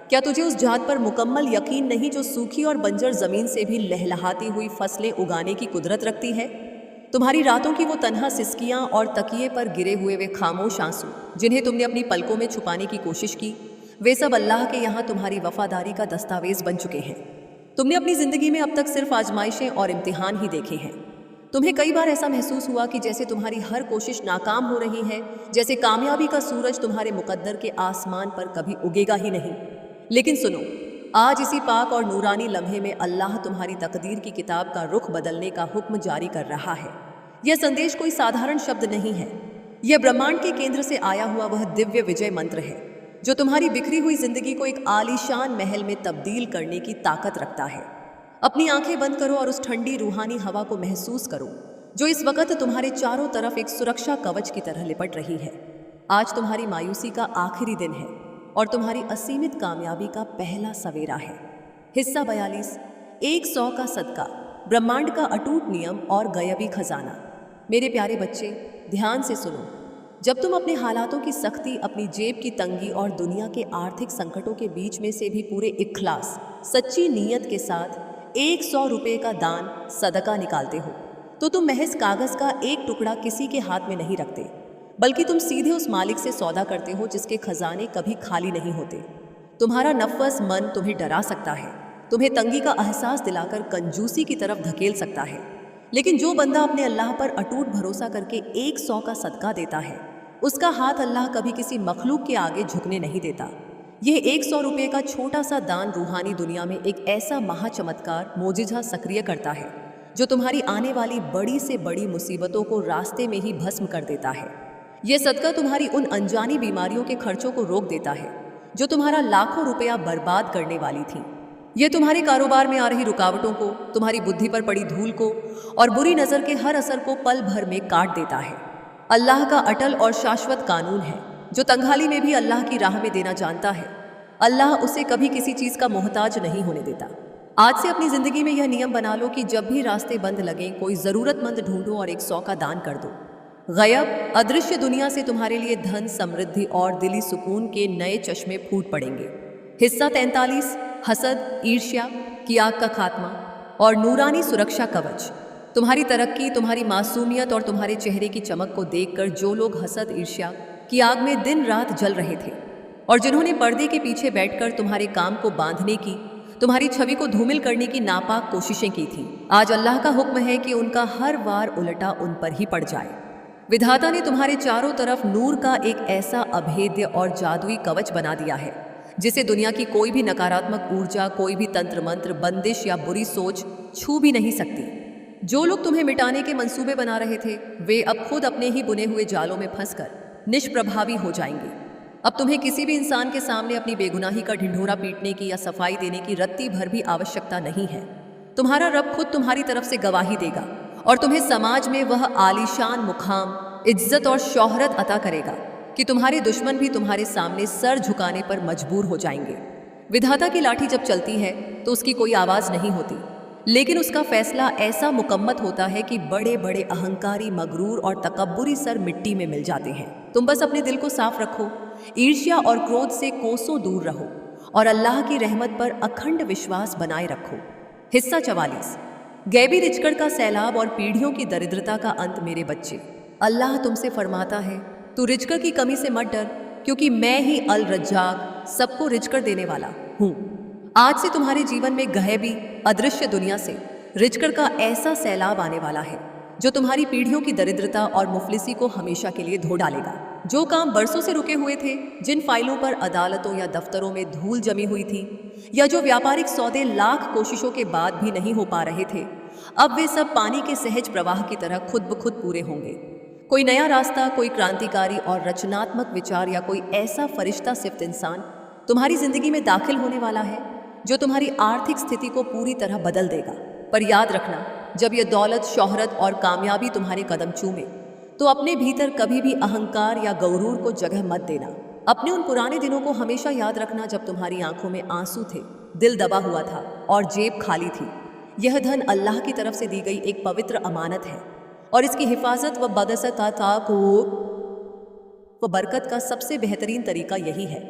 क्या तुझे उस जात पर मुकम्मल यकीन नहीं जो सूखी और बंजर ज़मीन से भी लहलहाती हुई फसलें उगाने की कुदरत रखती है? तुम्हारी रातों की वो तन्हा सिसकियाँ और तकिए पर गिरे हुए वे खामोश आंसू जिन्हें तुमने अपनी पलकों में छुपाने की कोशिश की, वे सब अल्लाह के यहाँ तुम्हारी वफादारी का दस्तावेज बन चुके हैं। तुमने अपनी ज़िंदगी में अब तक सिर्फ आजमाइशें और इम्तिहान ही देखे हैं। तुम्हें कई बार ऐसा महसूस हुआ कि जैसे तुम्हारी हर कोशिश नाकाम हो रही है, जैसे कामयाबी का सूरज तुम्हारे मुकद्दर के आसमान पर कभी उगेगा ही नहीं। लेकिन सुनो, आज इसी पाक और नूरानी लम्हे में अल्लाह तुम्हारी तकदीर की किताब का रुख बदलने का हुक्म जारी कर रहा है। यह संदेश कोई साधारण शब्द नहीं है। यह ब्रह्मांड के केंद्र से आया हुआ वह दिव्य विजय मंत्र है जो तुम्हारी बिखरी हुई जिंदगी को एक आलीशान महल में तब्दील करने की ताकत रखता है। अपनी आंखें बंद करो और उस ठंडी रूहानी हवा को महसूस करो जो इस वक्त तुम्हारे चारों तरफ एक सुरक्षा कवच की तरह लिपट रही है। आज तुम्हारी मायूसी का आखिरी दिन है और तुम्हारी असीमित कामयाबी का पहला सवेरा है। हिस्सा 42। 100 का सदका, ब्रह्मांड का अटूट नियम और गयबी खजाना। मेरे प्यारे बच्चे, ध्यान से सुनो। जब तुम अपने हालातों की सख्ती, अपनी जेब की तंगी और दुनिया के आर्थिक संकटों के बीच में से भी पूरे इखलास, सच्ची नीयत के साथ 100 रुपये का दान, सदका निकालते हो, तो तुम महज कागज का एक टुकड़ा किसी के हाथ में नहीं रखते, बल्कि तुम सीधे उस मालिक से सौदा करते हो जिसके खजाने कभी खाली नहीं होते। तुम्हारा नफस मन तुम्हें डरा सकता है, तुम्हें तंगी का एहसास दिलाकर कंजूसी की तरफ धकेल सकता है, लेकिन जो बंदा अपने अल्लाह पर अटूट भरोसा करके 100 का सदका देता है, उसका हाथ अल्लाह कभी किसी मखलूक के आगे झुकने नहीं देता। यह 100 रुपये का छोटा सा दान रूहानी दुनिया में एक ऐसा महाचमत्कार, मोजिज़ा सक्रिय करता है जो तुम्हारी आने वाली बड़ी से बड़ी मुसीबतों को रास्ते में ही भस्म कर देता है। यह सदका तुम्हारी उन अनजानी बीमारियों के खर्चों को रोक देता है जो तुम्हारा लाखों रुपया बर्बाद करने वाली थी। यह तुम्हारे कारोबार में आ रही रुकावटों को, तुम्हारी बुद्धि पर पड़ी धूल को और बुरी नज़र के हर असर को पल भर में काट देता है। अल्लाह का अटल और शाश्वत कानून है, जो तंगहाली में भी अल्लाह की राह में देना जानता है, अल्लाह उसे कभी किसी चीज़ का मोहताज नहीं होने देता। आज से अपनी ज़िंदगी में यह नियम बना लो कि जब भी रास्ते बंद लगें, कोई ज़रूरतमंद ढूंढो और 100 का दान कर दो। गयब अदृश्य दुनिया से तुम्हारे लिए धन, समृद्धि और दिली सुकून के नए चश्मे फूट पड़ेंगे। हिस्सा 43, हसद, ईर्ष्या की आग का खात्मा और नूरानी सुरक्षा कवच। तुम्हारी तरक्की, तुम्हारी मासूमियत और तुम्हारे चेहरे की चमक को देखकर जो लोग हसद, ईर्ष्या की आग में दिन रात जल रहे थे और जिन्होंने पर्दे के पीछे बैठकर तुम्हारे काम को बांधने की, तुम्हारी छवि को धूमिल करने की नापाक कोशिशें की थी, आज अल्लाह का हुक्म है कि उनका हर वार उलटा उन पर ही पड़ जाए। विधाता ने तुम्हारे चारों तरफ नूर का एक ऐसा अभेद्य और जादुई कवच बना दिया है जिसे दुनिया की कोई भी नकारात्मक ऊर्जा, कोई भी तंत्र मंत्र, बंदिश या बुरी सोच छू भी नहीं सकती। जो लोग तुम्हें मिटाने के मंसूबे बना रहे थे, वे अब खुद अपने ही बुने हुए जालों में फंसकर निष्प्रभावी हो जाएंगे। अब तुम्हें किसी भी इंसान के सामने अपनी बेगुनाही का ढिंढोरा पीटने की या सफाई देने की रत्ती भर भी आवश्यकता नहीं है। तुम्हारा रब खुद तुम्हारी तरफ से गवाही देगा और तुम्हें समाज में वह आलीशान मुकाम, इज्जत और शोहरत अता करेगा कि तुम्हारे दुश्मन भी तुम्हारे सामने सर झुकाने पर मजबूर हो जाएंगे। विधाता की लाठी जब चलती है तो उसकी कोई आवाज़ नहीं होती, लेकिन उसका फैसला ऐसा मुकम्मत होता है कि बड़े बड़े अहंकारी, मगरूर और तकब्बुरी सर मिट्टी में मिल जाते हैं। तुम बस अपने दिल को साफ रखो, ईर्ष्या और क्रोध से कोसों दूर रहो और अल्लाह की रहमत पर अखंड विश्वास बनाए रखो। हिस्सा 44, गैबी रिचकड़ का सैलाब और पीढ़ियों की दरिद्रता का अंत। मेरे बच्चे, अल्लाह तुमसे फरमाता है, तू रिचकड़ की कमी से मत डर, क्योंकि मैं ही अल रज्जाक, सबको रिचकड़ देने वाला हूँ। आज से तुम्हारे जीवन में गैबी अदृश्य दुनिया से रिचकड़ का ऐसा सैलाब आने वाला है जो तुम्हारी पीढ़ियों की दरिद्रता और मुफलिसी को हमेशा के लिए धो डालेगा। जो काम बरसों से रुके हुए थे, जिन फाइलों पर अदालतों या दफ्तरों में धूल जमी हुई थी, या जो व्यापारिक सौदे लाख कोशिशों के बाद भी नहीं हो पा रहे थे, अब वे सब पानी के सहज प्रवाह की तरह खुद ब खुद पूरे होंगे। कोई नया रास्ता, कोई क्रांतिकारी और रचनात्मक विचार या कोई ऐसा फरिश्ता सिफ्त इंसान तुम्हारी जिंदगी में दाखिल होने वाला है जो तुम्हारी आर्थिक स्थिति को पूरी तरह बदल देगा। पर याद रखना, जब यह दौलत, शोहरत और कामयाबी तुम्हारे कदम चूमे, तो अपने भीतर कभी भी अहंकार या गरूर को जगह मत देना। अपने उन पुराने दिनों को हमेशा याद रखना जब तुम्हारी आंखों में आंसू थे, दिल दबा हुआ था और जेब खाली थी। यह धन अल्लाह की तरफ से दी गई एक पवित्र अमानत है और इसकी हिफाजत व बरकत का सबसे बेहतरीन तरीका यही है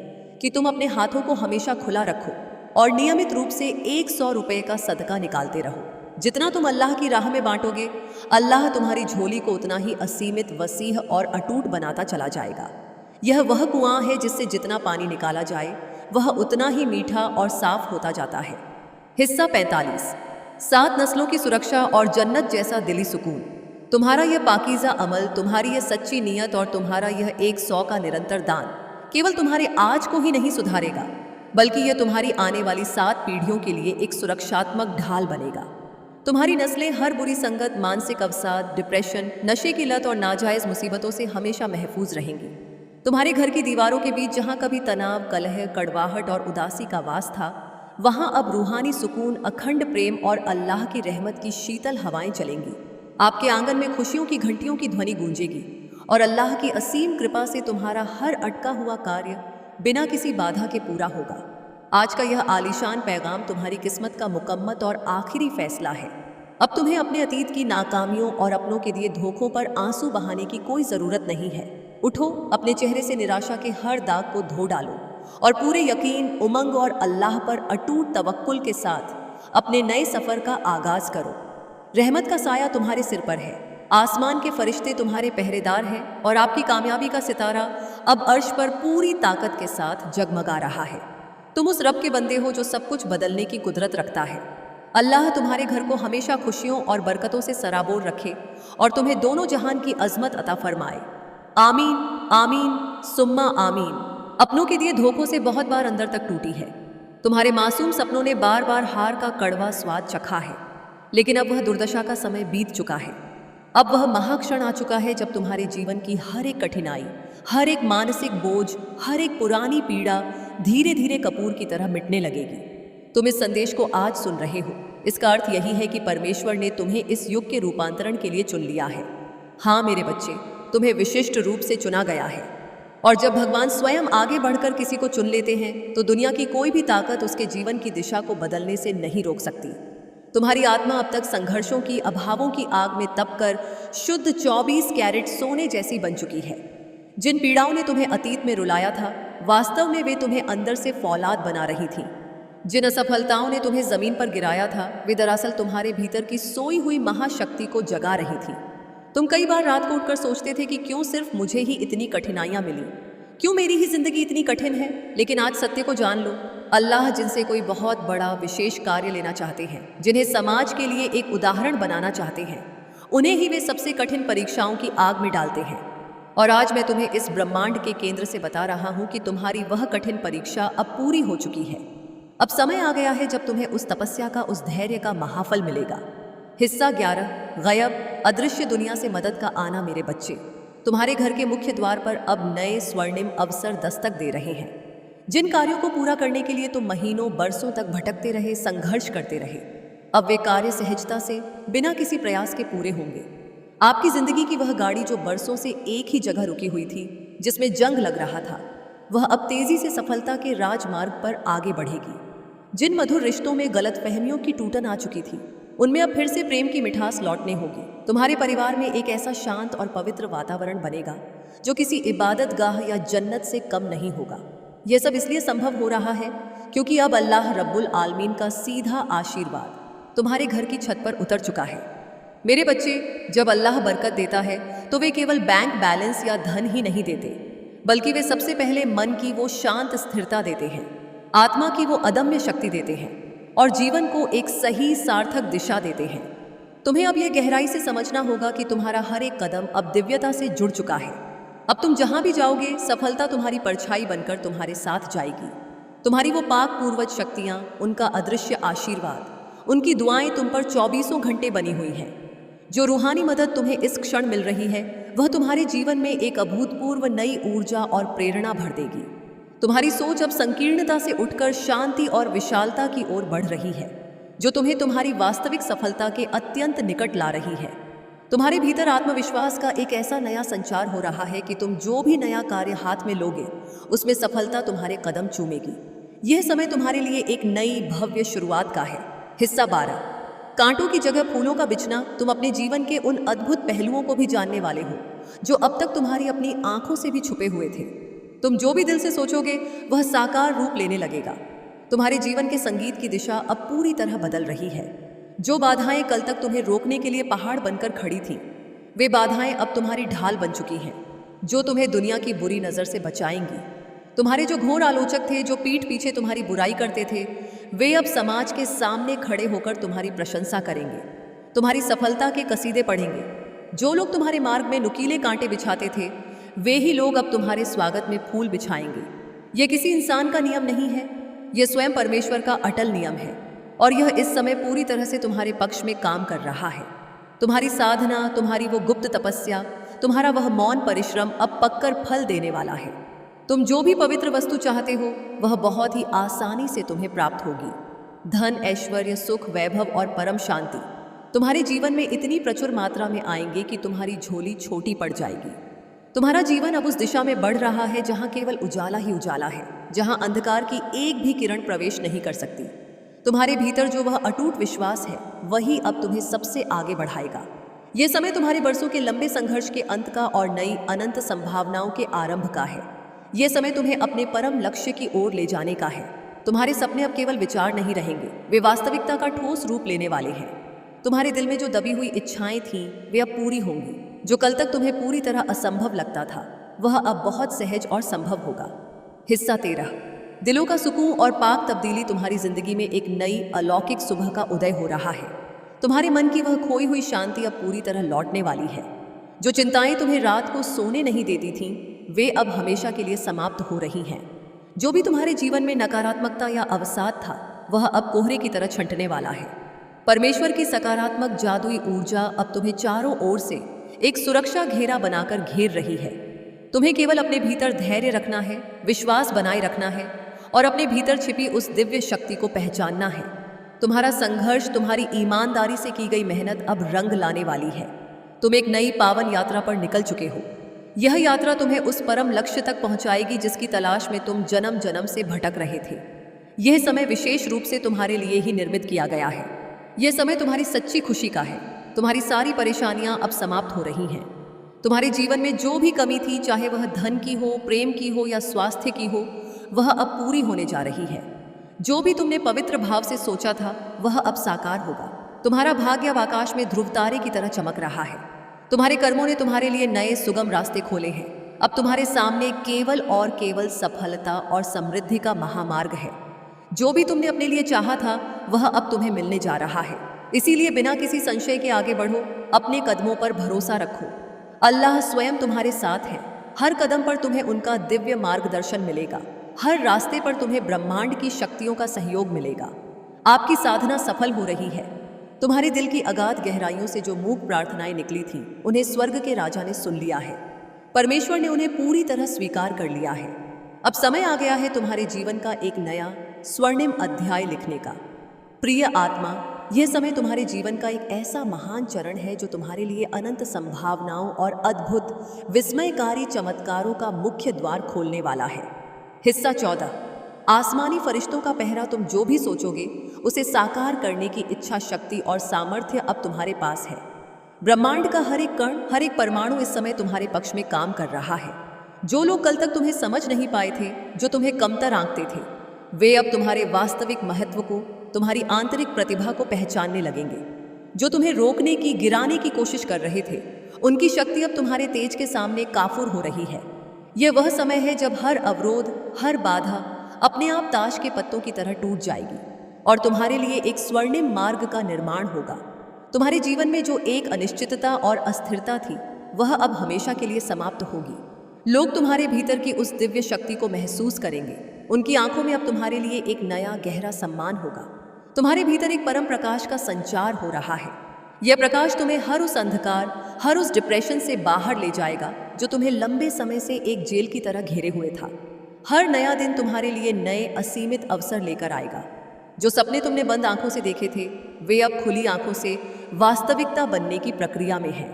कि तुम अपने हाथों को हमेशा खुला रखो और नियमित रूप से 100 रुपये का सदका निकालते रहो। जितना तुम अल्लाह की राह में बांटोगे, अल्लाह तुम्हारी झोली को उतना ही असीमित, वसीह और अटूट बनाता चला जाएगा। यह वह कुआं है जिससे जितना पानी निकाला जाए वह उतना ही मीठा और साफ होता जाता है। हिस्सा 45, 7 नस्लों की सुरक्षा और जन्नत जैसा दिली सुकून। तुम्हारा यह पाकीज़ा अमल, तुम्हारी यह सच्ची नीयत और तुम्हारा यह 100 का निरंतर दान केवल तुम्हारे आज को ही नहीं सुधारेगा, बल्कि यह तुम्हारी आने वाली 7 पीढ़ियों के लिए एक सुरक्षात्मक ढाल बनेगा। तुम्हारी नस्लें हर बुरी संगत, मानसिक अवसाद, डिप्रेशन, नशे की लत और नाजायज़ मुसीबतों से हमेशा महफूज रहेंगी। तुम्हारे घर की दीवारों के बीच जहाँ कभी तनाव, कलह, कड़वाहट और उदासी का वास था, वहाँ अब रूहानी सुकून, अखंड प्रेम और अल्लाह की रहमत की शीतल हवाएं चलेंगी। आपके आंगन में खुशियों की घंटियों की ध्वनि गूंजेगी और अल्लाह की असीम कृपा से तुम्हारा हर अटका हुआ कार्य बिना किसी बाधा के पूरा होगा। आज का यह आलीशान पैगाम तुम्हारी किस्मत का मुकम्मत और आखिरी फैसला है। अब तुम्हें अपने अतीत की नाकामियों और अपनों के दिए धोखों पर आंसू बहाने की कोई ज़रूरत नहीं है। उठो, अपने चेहरे से निराशा के हर दाग को धो डालो और पूरे यकीन, उमंग और अल्लाह पर अटूट तवक्कुल के साथ अपने नए सफ़र का आगाज़ करो। रहमत का साया तुम्हारे सिर पर है, आसमान के फरिश्ते तुम्हारे पहरेदार हैं और आपकी कामयाबी का सितारा अब अर्श पर पूरी ताकत के साथ जगमगा रहा है। तुम उस रब के बंदे हो जो सब कुछ बदलने की कुदरत रखता है। अल्लाह तुम्हारे घर को हमेशा खुशियों और बरकतों से सराबोर रखे और तुम्हें दोनों जहान की अजमत अता फरमाए। आमीन, आमीन, सुम्मा आमीन। अपनों के दिए धोखों से बहुत बार अंदर तक टूटी है। तुम्हारे मासूम सपनों ने बार बार हार का कड़वा स्वाद चखा है, लेकिन अब वह दुर्दशा का समय बीत चुका है। अब वह महाक्षण आ चुका है जब तुम्हारे जीवन की हर एक कठिनाई, हर एक मानसिक बोझ, हर एक पुरानी पीड़ा धीरे धीरे कपूर की तरह मिटने लगेगी। तुम इस संदेश को आज सुन रहे हो, इसका अर्थ यही है कि परमेश्वर ने तुम्हें इस युग के रूपांतरण के लिए चुन लिया है। हाँ मेरे बच्चे, तुम्हें विशिष्ट रूप से चुना गया है। और जब भगवान स्वयं आगे बढ़कर किसी को चुन लेते हैं तो दुनिया की कोई भी ताकत उसके जीवन की दिशा को बदलने से नहीं रोक सकती। तुम्हारी आत्मा अब तक संघर्षों की, अभावों की आग में तपकर शुद्ध 24 कैरेट सोने जैसी बन चुकी है। जिन पीड़ाओं ने तुम्हें अतीत में रुलाया था, वास्तव में वे तुम्हें अंदर से फौलाद बना रही थीं। जिन असफलताओं ने तुम्हें जमीन पर गिराया था, वे दरअसल तुम्हारे भीतर की सोई हुई महाशक्ति को जगा रही थी। तुम कई बार रात को उठकर सोचते थे कि क्यों सिर्फ मुझे ही इतनी कठिनाइयां मिली, क्यों मेरी ही जिंदगी इतनी कठिन है। लेकिन आज सत्य को जान लो, अल्लाह जिनसे कोई बहुत बड़ा विशेष कार्य लेना चाहते हैं, जिन्हें समाज के लिए एक उदाहरण बनाना चाहते हैं, उन्हें ही वे सबसे कठिन परीक्षाओं की आग में डालते हैं। और आज मैं तुम्हें इस ब्रह्मांड के केंद्र से बता रहा हूं कि तुम्हारी वह कठिन परीक्षा अब पूरी हो चुकी है। अब समय आ गया है जब तुम्हें उस तपस्या का, उस धैर्य का महाफल मिलेगा। हिस्सा 11, गायब, अदृश्य दुनिया से मदद का आना। मेरे बच्चे, तुम्हारे घर के मुख्य द्वार पर अब नए स्वर्णिम अवसर दस्तक दे रहे हैं। जिन कार्यों को पूरा करने के लिए तुम महीनों, बरसों तक भटकते रहे, संघर्ष करते रहे, अब वे कार्य सहजता से, बिना किसी प्रयास के पूरे होंगे। आपकी जिंदगी की वह गाड़ी जो बरसों से एक ही जगह रुकी हुई थी, जिसमें जंग लग रहा था, वह अब तेजी से सफलता के राजमार्ग पर आगे बढ़ेगी। जिन मधुर रिश्तों में गलतफहमियों की टूटन आ चुकी थी, उनमें अब फिर से प्रेम की मिठास लौटने होगी। तुम्हारे परिवार में एक ऐसा शांत और पवित्र वातावरण बनेगा जो किसी इबादत गाह या जन्नत से कम नहीं होगा। यह सब इसलिए संभव हो रहा है क्योंकि अब अल्लाह रब्बुल आलमीन का सीधा आशीर्वाद तुम्हारे घर की छत पर उतर चुका है। मेरे बच्चे, जब अल्लाह बरकत देता है तो वे केवल बैंक बैलेंस या धन ही नहीं देते, बल्कि वे सबसे पहले मन की वो शांत स्थिरता देते हैं, आत्मा की वो अदम्य शक्ति देते हैं और जीवन को एक सही सार्थक दिशा देते हैं। तुम्हें अब यह गहराई से समझना होगा कि तुम्हारा हर एक कदम अब दिव्यता से जुड़ चुका है। अब तुम जहां भी जाओगे, सफलता तुम्हारी परछाई बनकर तुम्हारे साथ जाएगी। तुम्हारी वो पाक पूर्वज शक्तियां, उनका अदृश्य आशीर्वाद, उनकी दुआएं तुम पर 24 घंटे बनी हुई हैं। जो रूहानी मदद तुम्हें इस क्षण मिल रही है, वह तुम्हारे जीवन में एक अभूतपूर्व नई ऊर्जा और प्रेरणा भर देगी। तुम्हारी सोच अब संकीर्णता से उठकर शांति और विशालता की ओर बढ़ रही है, जो तुम्हें तुम्हारी वास्तविक सफलता के अत्यंत निकट ला रही है। तुम्हारे भीतर आत्मविश्वास का एक ऐसा नया संचार हो रहा है कि तुम जो भी नया कार्य हाथ में लोगे, उसमें सफलता तुम्हारे कदम चूमेगी। यह समय तुम्हारे लिए एक नई भव्य शुरुआत का है। हिस्सा 12, कांटों की जगह फूलों का बिछना। तुम अपने जीवन के उन अद्भुत पहलुओं को भी जानने वाले हो जो अब तक तुम्हारी अपनी आंखों से भी छुपे हुए थे। तुम जो भी दिल से सोचोगे वह साकार रूप लेने लगेगा। तुम्हारे जीवन के संगीत की दिशा अब पूरी तरह बदल रही है। जो बाधाएं कल तक तुम्हें रोकने के लिए पहाड़ बनकर खड़ी थीं, वे बाधाएं अब तुम्हारी ढाल बन चुकी हैं, जो तुम्हें दुनिया की बुरी नज़र से बचाएंगी। तुम्हारे जो घोर आलोचक थे, जो पीठ पीछे तुम्हारी बुराई करते थे, वे अब समाज के सामने खड़े होकर तुम्हारी प्रशंसा करेंगे, तुम्हारी सफलता के कसीदे पढ़ेंगे। जो लोग तुम्हारे मार्ग में नुकीले कांटे बिछाते थे, वे ही लोग अब तुम्हारे स्वागत में फूल बिछाएंगे। यह किसी इंसान का नियम नहीं है, यह स्वयं परमेश्वर का अटल नियम है और यह इस समय पूरी तरह से तुम्हारे पक्ष में काम कर रहा है। तुम्हारी साधना, तुम्हारी वो गुप्त तपस्या, तुम्हारा वह मौन परिश्रम अब पककर फल देने वाला है। तुम जो भी पवित्र वस्तु चाहते हो, वह बहुत ही आसानी से तुम्हें प्राप्त होगी। धन, ऐश्वर्य, सुख, वैभव और परम शांति तुम्हारे जीवन में इतनी प्रचुर मात्रा में आएंगे कि तुम्हारी झोली छोटी पड़ जाएगी। तुम्हारा जीवन अब उस दिशा में बढ़ रहा है जहां केवल उजाला ही उजाला है। जहां अंधकार की एक भी किरण प्रवेश नहीं कर सकती। तुम्हारे भीतर जो वह अटूट विश्वास है, वही अब तुम्हें सबसे आगे बढ़ाएगा। यह समय तुम्हारे बरसों के लंबे संघर्ष के अंत का और नई अनंत संभावनाओं के आरंभ का है। यह समय तुम्हें अपने परम लक्ष्य की ओर ले जाने का है। तुम्हारे सपने अब केवल विचार नहीं रहेंगे, वे वास्तविकता का ठोस रूप लेने वाले हैं। तुम्हारे दिल में जो दबी हुई इच्छाएं थीं, वे अब पूरी होंगी। जो कल तक तुम्हें पूरी तरह असंभव लगता था, वह अब बहुत सहज और संभव होगा। हिस्सा 13। दिलों का सुकून और पाक तब्दीली। तुम्हारी जिंदगी में एक नई अलौकिक सुबह का उदय हो रहा है। तुम्हारे मन की वह खोई हुई शांति अब पूरी तरह लौटने वाली है। जो चिंताएं तुम्हें रात को सोने नहीं देती थीं, वे अब हमेशा के लिए समाप्त हो रही हैं। जो भी तुम्हारे जीवन में नकारात्मकता या अवसाद था, वह अब कोहरे की तरह छंटने वाला है। परमेश्वर की सकारात्मक जादुई ऊर्जा अब तुम्हें चारों ओर से एक सुरक्षा घेरा बनाकर घेर रही है। तुम्हें केवल अपने भीतर धैर्य रखना है, विश्वास बनाए रखना है और अपने भीतर छिपी उस दिव्य शक्ति को पहचानना है। तुम्हारा संघर्ष, तुम्हारी ईमानदारी से की गई मेहनत अब रंग लाने वाली है। तुम एक नई पावन यात्रा पर निकल चुके हो। यह यात्रा तुम्हें उस परम लक्ष्य तक पहुंचाएगी जिसकी तलाश में तुम जन्म जन्म से भटक रहे थे। यह समय विशेष रूप से तुम्हारे लिए ही निर्मित किया गया है। यह समय तुम्हारी सच्ची खुशी का है। तुम्हारी सारी परेशानियां अब समाप्त हो रही हैं। तुम्हारे जीवन में जो भी कमी थी, चाहे वह धन की हो, प्रेम की हो या स्वास्थ्य की हो, वह अब पूरी होने जा रही है। जो भी तुमने पवित्र भाव से सोचा था, वह अब साकार होगा। तुम्हारा भाग्य अब आकाश में ध्रुव तारे की तरह चमक रहा है। तुम्हारे कर्मों ने तुम्हारे लिए नए सुगम रास्ते खोले हैं। अब तुम्हारे सामने केवल और केवल सफलता और समृद्धि का महामार्ग है। जो भी तुमने अपने लिए चाहा था, वह अब तुम्हें मिलने जा रहा है। इसीलिए बिना किसी संशय के आगे बढ़ो, अपने कदमों पर भरोसा रखो। अल्लाह स्वयं तुम्हारे साथ है। हर कदम पर तुम्हें उनका दिव्य मार्गदर्शन मिलेगा। हर रास्ते पर तुम्हें ब्रह्मांड की शक्तियों का सहयोग मिलेगा। आपकी साधना सफल हो रही है। तुम्हारे दिल की अगाध गहराइयों से जो मूक प्रार्थनाएं निकली थीं, उन्हें स्वर्ग के राजा ने सुन लिया है। परमेश्वर ने उन्हें पूरी तरह स्वीकार कर लिया है। अब समय आ गया है तुम्हारे जीवन का एक नया स्वर्णिम अध्याय लिखने का। प्रिय आत्मा, यह समय तुम्हारे जीवन का एक ऐसा महान चरण है जो तुम्हारे लिए अनंत संभावनाओं और अद्भुत विस्मयकारी चमत्कारों का मुख्य द्वार खोलने वाला है। हिस्सा 14। आसमानी फरिश्तों का पहरा। तुम जो भी सोचोगे, उसे साकार करने की इच्छा शक्ति और सामर्थ्य अब तुम्हारे पास है। ब्रह्मांड का हर एक कण, हर एक परमाणु इस समय तुम्हारे पक्ष में काम कर रहा है। जो लोग कल तक तुम्हें समझ नहीं पाए थे, जो तुम्हें कमतर आंकते थे, वे अब तुम्हारे वास्तविक महत्व को, तुम्हारी आंतरिक प्रतिभा को पहचानने लगेंगे। जो तुम्हें रोकने की, गिराने की कोशिश कर रहे थे, उनकी शक्ति अब तुम्हारे तेज के सामने काफुर हो रही है। यह वह समय है जब हर अवरोध, हर बाधा अपने आप ताश के पत्तों की तरह टूट जाएगी और तुम्हारे लिए एक स्वर्णिम मार्ग का निर्माण होगा। तुम्हारे जीवन में जो एक अनिश्चितता और अस्थिरता थी, वह अब हमेशा के लिए समाप्त होगी। लोग तुम्हारे भीतर की उस दिव्य शक्ति को महसूस करेंगे। उनकी आंखों में अब तुम्हारे लिए एक नया गहरा सम्मान होगा। तुम्हारे भीतर एक परम प्रकाश का संचार हो रहा है। यह प्रकाश तुम्हें हर उस अंधकार, हर उस डिप्रेशन से बाहर ले जाएगा जो तुम्हें लंबे समय से एक जेल की तरह घेरे हुए था। हर नया दिन तुम्हारे लिए नए असीमित अवसर लेकर आएगा। जो सपने तुमने बंद आंखों से देखे थे, वे अब खुली आंखों से वास्तविकता बनने की प्रक्रिया में हैं।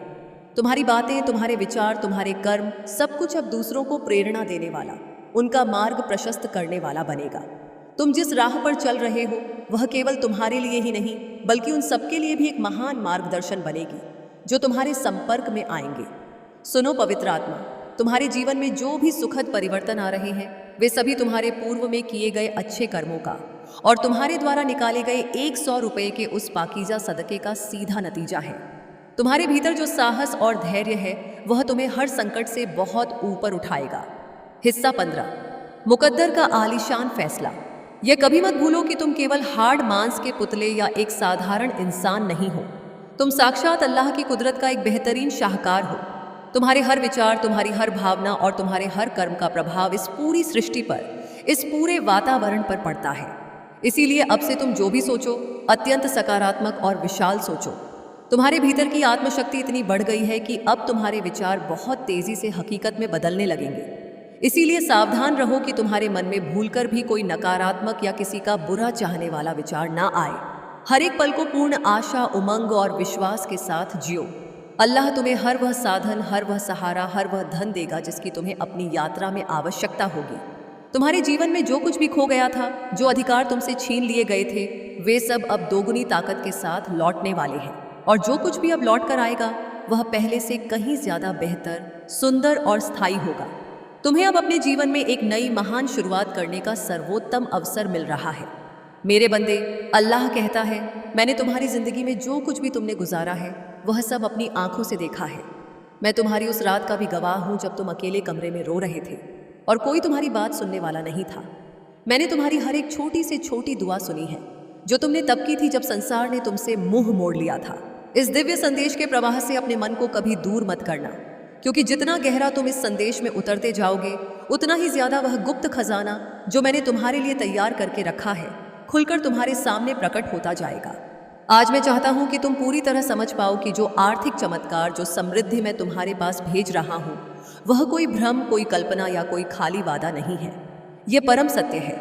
तुम्हारी बातें, तुम्हारे विचार, तुम्हारे कर्म, सब कुछ अब दूसरों को प्रेरणा देने वाला, उनका मार्ग प्रशस्त करने वाला बनेगा। तुम जिस राह पर चल रहे हो, वह केवल तुम्हारे लिए ही नहीं, बल्कि उन सबके लिए भी एक महान मार्गदर्शन बनेगी जो तुम्हारे संपर्क में आएंगे। सुनो पवित्र आत्मा, तुम्हारे जीवन में जो भी सुखद परिवर्तन आ रहे हैं, वे सभी तुम्हारे पूर्व में किए गए अच्छे कर्मों का और तुम्हारे द्वारा निकाले गए 100 रुपये के उस पाकीज़ा सदके का सीधा नतीजा है। तुम्हारे भीतर जो साहस और धैर्य है, वह तुम्हें हर संकट से बहुत ऊपर उठाएगा। हिस्सा 15। मुकद्दर का आलीशान फैसला। यह कभी मत भूलो कि तुम केवल हार्ड मांस के पुतले या एक साधारण इंसान नहीं हो। तुम साक्षात अल्लाह की कुदरत का एक बेहतरीन शाहकार हो। तुम्हारे हर विचार, तुम्हारी हर भावना और तुम्हारे हर कर्म का प्रभाव इस पूरी सृष्टि पर, इस पूरे वातावरण पर पड़ता है। इसीलिए अब से तुम जो भी सोचो, अत्यंत सकारात्मक और विशाल सोचो। तुम्हारे भीतर की आत्मशक्ति इतनी बढ़ गई है कि अब तुम्हारे विचार बहुत तेजी से हकीकत में बदलने लगेंगे। इसीलिए सावधान रहो कि तुम्हारे मन में भूलकर भी कोई नकारात्मक या किसी का बुरा चाहने वाला विचार ना आए। हर एक पल को पूर्ण आशा, उमंग और विश्वास के साथ जियो। अल्लाह तुम्हें हर वह साधन, हर वह सहारा, हर वह धन देगा जिसकी तुम्हें अपनी यात्रा में आवश्यकता होगी। तुम्हारे जीवन में जो कुछ भी खो गया था, जो अधिकार तुमसे छीन लिए गए थे, वे सब अब दोगुनी ताकत के साथ लौटने वाले हैं। और जो कुछ भी अब लौट कर आएगा वह पहले से कहीं ज्यादा बेहतर, सुंदर और स्थायी होगा। तुम्हें अब अपने जीवन में एक नई महान शुरुआत करने का सर्वोत्तम अवसर मिल रहा है। मेरे बंदे, अल्लाह कहता है, मैंने तुम्हारी जिंदगी में जो कुछ भी तुमने गुजारा है वह सब अपनी आंखों से देखा है। मैं तुम्हारी उस रात का भी गवाह हूं जब तुम अकेले कमरे में रो रहे थे और कोई तुम्हारी बात सुनने वाला नहीं था। मैंने तुम्हारी हर एक छोटी से छोटी दुआ सुनी है जो तुमने तब की थी जब संसार ने तुमसे मुंह मोड़ लिया था। इस दिव्य संदेश के प्रवाह से अपने मन को कभी दूर मत करना, क्योंकि जितना गहरा तुम इस संदेश में उतरते जाओगे उतना ही ज्यादा वह गुप्त खजाना जो मैंने तुम्हारे लिए तैयार करके रखा है खुलकर तुम्हारे सामने प्रकट होता जाएगा। आज मैं चाहता हूं कि तुम पूरी तरह समझ पाओ कि जो आर्थिक चमत्कार, जो समृद्धि मैं तुम्हारे पास भेज रहा हूं वह कोई भ्रम, कोई कल्पना या कोई खाली वादा नहीं है। यह परम सत्य है,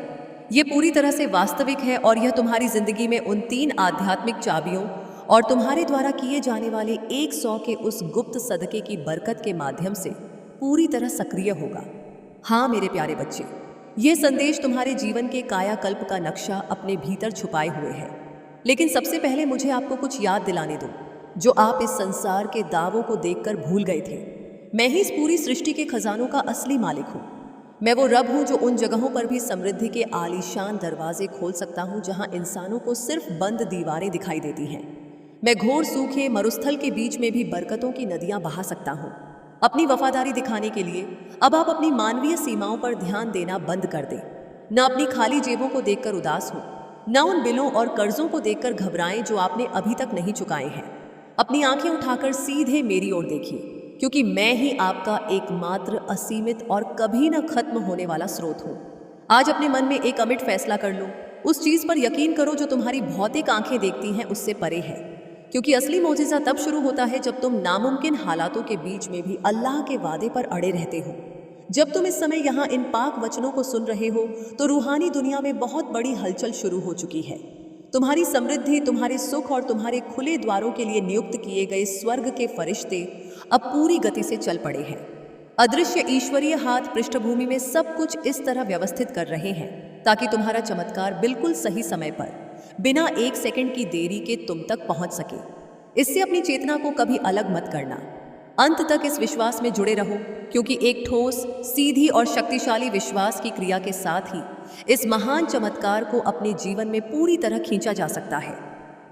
यह पूरी तरह से वास्तविक है और यह तुम्हारी जिंदगी में उन 3 आध्यात्मिक चाबियों और तुम्हारे द्वारा किए जाने वाले 100 के उस गुप्त सदके की बरकत के माध्यम से पूरी तरह सक्रिय होगा। हाँ मेरे प्यारे बच्चे, यह संदेश तुम्हारे जीवन के कायाकल्प का नक्शा अपने भीतर छुपाए हुए है। लेकिन सबसे पहले मुझे आपको कुछ याद दिलाने दो जो आप इस संसार के दावों को देखकर भूल गए थे। मैं ही इस पूरी सृष्टि के खजानों का असली मालिक हूँ। मैं वो रब हूँ जो उन जगहों पर भी समृद्धि के आलीशान दरवाजे खोल सकता हूँ जहाँ इंसानों को सिर्फ बंद दीवारें दिखाई देती हैं। मैं घोर सूखे मरुस्थल के बीच में भी बरकतों की नदियाँ बहा सकता हूँ। अपनी वफादारी दिखाने के लिए अब आप अपनी मानवीय सीमाओं पर ध्यान देना बंद कर दें। न अपनी खाली जेबों को देखकर उदास हो, न उन बिलों और कर्जों को देखकर घबराएं जो आपने अभी तक नहीं चुकाए हैं। अपनी आंखें उठाकर सीधे मेरी ओर देखिए, क्योंकि मैं ही आपका एकमात्र असीमित और कभी न खत्म होने वाला स्रोत हूँ। आज अपने मन में एक अमिट फैसला कर लो, उस चीज पर यकीन करो जो तुम्हारी भौतिक आंखें देखती हैं उससे परे है, क्योंकि असली मौजिज़ा तब शुरू होता है जब तुम नामुमकिन हालातों के बीच में भी अल्लाह के वादे पर अड़े रहते हो। जब तुम इस समय यहाँ इन पाक वचनों को सुन रहे हो तो रूहानी दुनिया में बहुत बड़ी हलचल शुरू हो चुकी है। तुम्हारी समृद्धि, तुम्हारे सुख और तुम्हारे खुले द्वारों के लिए नियुक्त किए गए स्वर्ग के फरिश्ते अब पूरी गति से चल पड़े हैं। अदृश्य ईश्वरीय हाथ पृष्ठभूमि में सब कुछ इस तरह व्यवस्थित कर रहे हैं ताकि तुम्हारा चमत्कार बिल्कुल सही समय पर, बिना 1 सेकंड की देरी के तुम तक पहुंच सके। इससे अपनी चेतना को कभी अलग मत करना। अंत तक इस विश्वास में जुड़े रहो, क्योंकि एक ठोस, सीधी और शक्तिशाली विश्वास की क्रिया के साथ ही इस महान चमत्कार को अपने जीवन में पूरी तरह खींचा जा सकता है।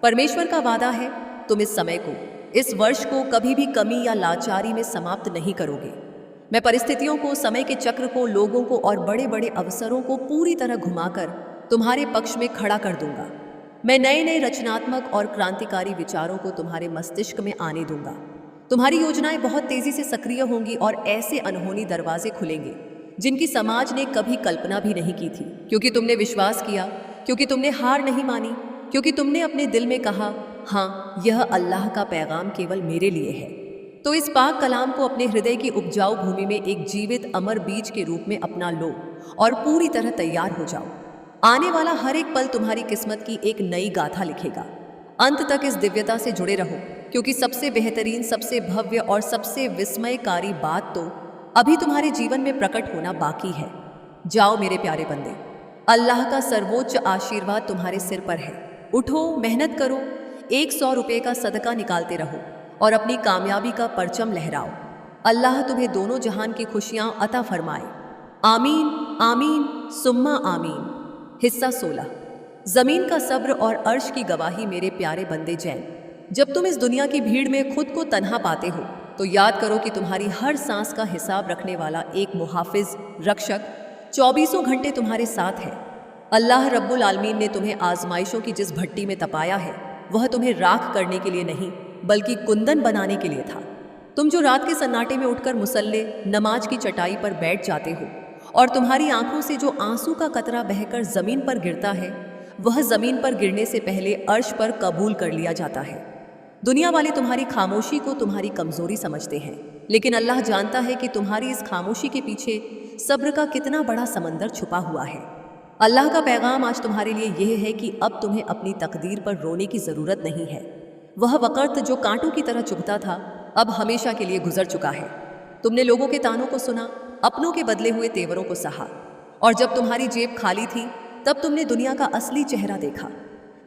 परमेश्वर का वादा है, तुम इस समय को, इस वर्ष को कभी भी कमी या लाचारी में समाप्त नहीं करोगे। मैं परिस्थितियों को, समय के चक्र को, लोगों को और बड़े बड़े अवसरों को पूरी तरह घुमाकर तुम्हारे पक्ष में खड़ा कर दूंगा। मैं नए नए रचनात्मक और क्रांतिकारी विचारों को तुम्हारे मस्तिष्क में आने दूंगा। तुम्हारी योजनाएं बहुत तेजी से सक्रिय होंगी और ऐसे अनहोनी दरवाजे खुलेंगे जिनकी समाज ने कभी कल्पना भी नहीं की थी, क्योंकि तुमने विश्वास किया, क्योंकि तुमने हार नहीं मानी, क्योंकि तुमने अपने दिल में कहा, हाँ यह अल्लाह का पैगाम केवल मेरे लिए है। तो इस पाक कलाम को अपने हृदय की उपजाऊ भूमि में एक जीवित अमर बीज के रूप में अपना लो और पूरी तरह तैयार हो जाओ। आने वाला हर एक पल तुम्हारी किस्मत की एक नई गाथा लिखेगा। अंत तक इस दिव्यता से जुड़े रहो, क्योंकि सबसे बेहतरीन, सबसे भव्य और सबसे विस्मयकारी बात तो अभी तुम्हारे जीवन में प्रकट होना बाकी है। जाओ मेरे प्यारे बंदे, अल्लाह का सर्वोच्च आशीर्वाद तुम्हारे सिर पर है। उठो, मेहनत करो, 100 रुपये का सदका निकालते रहो और अपनी कामयाबी का परचम लहराओ। अल्लाह तुम्हें दोनों जहान की खुशियां अता फरमाए। आमीन, आमीन, सुम्मा आमीन। हिस्सा 16। जमीन का सब्र और अर्श की गवाही। मेरे प्यारे बंदे जैन, जब तुम इस दुनिया की भीड़ में खुद को तन्हा पाते हो तो याद करो कि तुम्हारी हर सांस का हिसाब रखने वाला एक मुहाफिज, रक्षक 24 घंटे तुम्हारे साथ है। अल्लाह रब्बुल आलमीन ने तुम्हें आजमाइशों की जिस भट्टी में तपाया है वह तुम्हें राख करने के लिए नहीं बल्कि कुंदन बनाने के लिए था। तुम जो रात के सन्नाटे में उठकर मुसल्ले, नमाज की चटाई पर बैठ जाते हो और तुम्हारी आंखों से जो आंसू का कतरा बहकर जमीन पर गिरता है वह जमीन पर गिरने से पहले अर्श पर कबूल कर लिया जाता है। दुनिया वाले तुम्हारी खामोशी को तुम्हारी कमजोरी समझते हैं, लेकिन अल्लाह जानता है कि तुम्हारी इस खामोशी के पीछे सब्र का कितना बड़ा समंदर छुपा हुआ है। अल्लाह का पैगाम आज तुम्हारे लिए यह है कि अब तुम्हें अपनी तकदीर पर रोने की जरूरत नहीं है। वह वक़्त जो कांटों की तरह चुभता था अब हमेशा के लिए गुजर चुका है। तुमने लोगों के तानों को सुना, अपनों के बदले हुए तेवरों को सहा और जब तुम्हारी जेब खाली थी तब तुमने दुनिया का असली चेहरा देखा।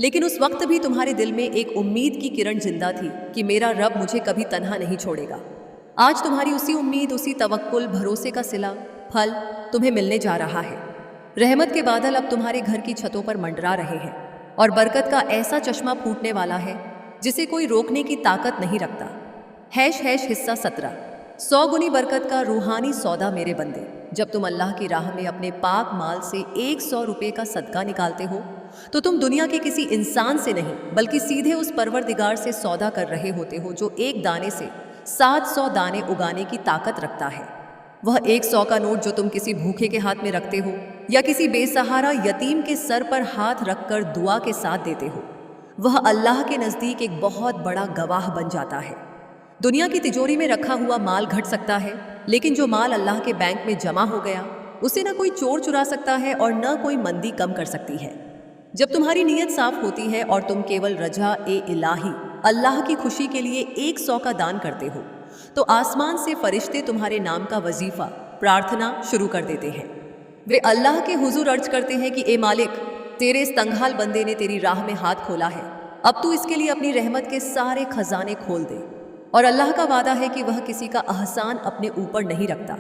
लेकिन उस वक्त भी तुम्हारे दिल में एक उम्मीद की किरण जिंदा थी कि मेरा रब मुझे कभी तन्हा नहीं छोड़ेगा। आज तुम्हारी उसी उम्मीद, उसी तवक्कुल, भरोसे का सिला, फल तुम्हें मिलने जा रहा है। रहमत के बादल अब तुम्हारे घर की छतों पर मंडरा रहे हैं और बरकत का ऐसा चश्मा फूटने वाला है जिसे कोई रोकने की ताकत नहीं रखता। हैश हैश हिस्सा 17। 100 गुनी बरकत का रूहानी सौदा मेरे बंदे। जब तुम अल्लाह की राह में अपने पाक माल से 100 रुपये का सदका निकालते हो तो तुम दुनिया के किसी इंसान से नहीं बल्कि सीधे उस परवरदिगार से सौदा कर रहे होते हो जो एक दाने से 700 दाने उगाने की ताकत रखता है। वह 100 का नोट जो तुम किसी भूखे के हाथ में रखते हो या किसी बेसहारा यतीम के सर पर हाथ रखकर दुआ के साथ देते हो, वह अल्लाह के नज़दीक एक बहुत बड़ा गवाह बन जाता है। दुनिया की तिजोरी में रखा हुआ माल घट सकता है, लेकिन जो माल अल्लाह के बैंक में जमा हो गया उसे न कोई चोर चुरा सकता है और न कोई मंदी कम कर सकती है। जब तुम्हारी नीयत साफ होती है और तुम केवल रजा ए इलाही, अल्लाह की खुशी के लिए 100 का दान करते हो तो आसमान से फरिश्ते तुम्हारे नाम का वजीफा, प्रार्थना शुरू कर देते हैं। वे अल्लाह के हुजूर अर्ज करते हैं कि ए मालिक, तेरे इस तंगहाल बंदे ने तेरी राह में हाथ खोला है, अब तू इसके लिए अपनी रहमत के सारे खजाने खोल दे। और अल्लाह का वादा है कि वह किसी का एहसान अपने ऊपर नहीं रखता।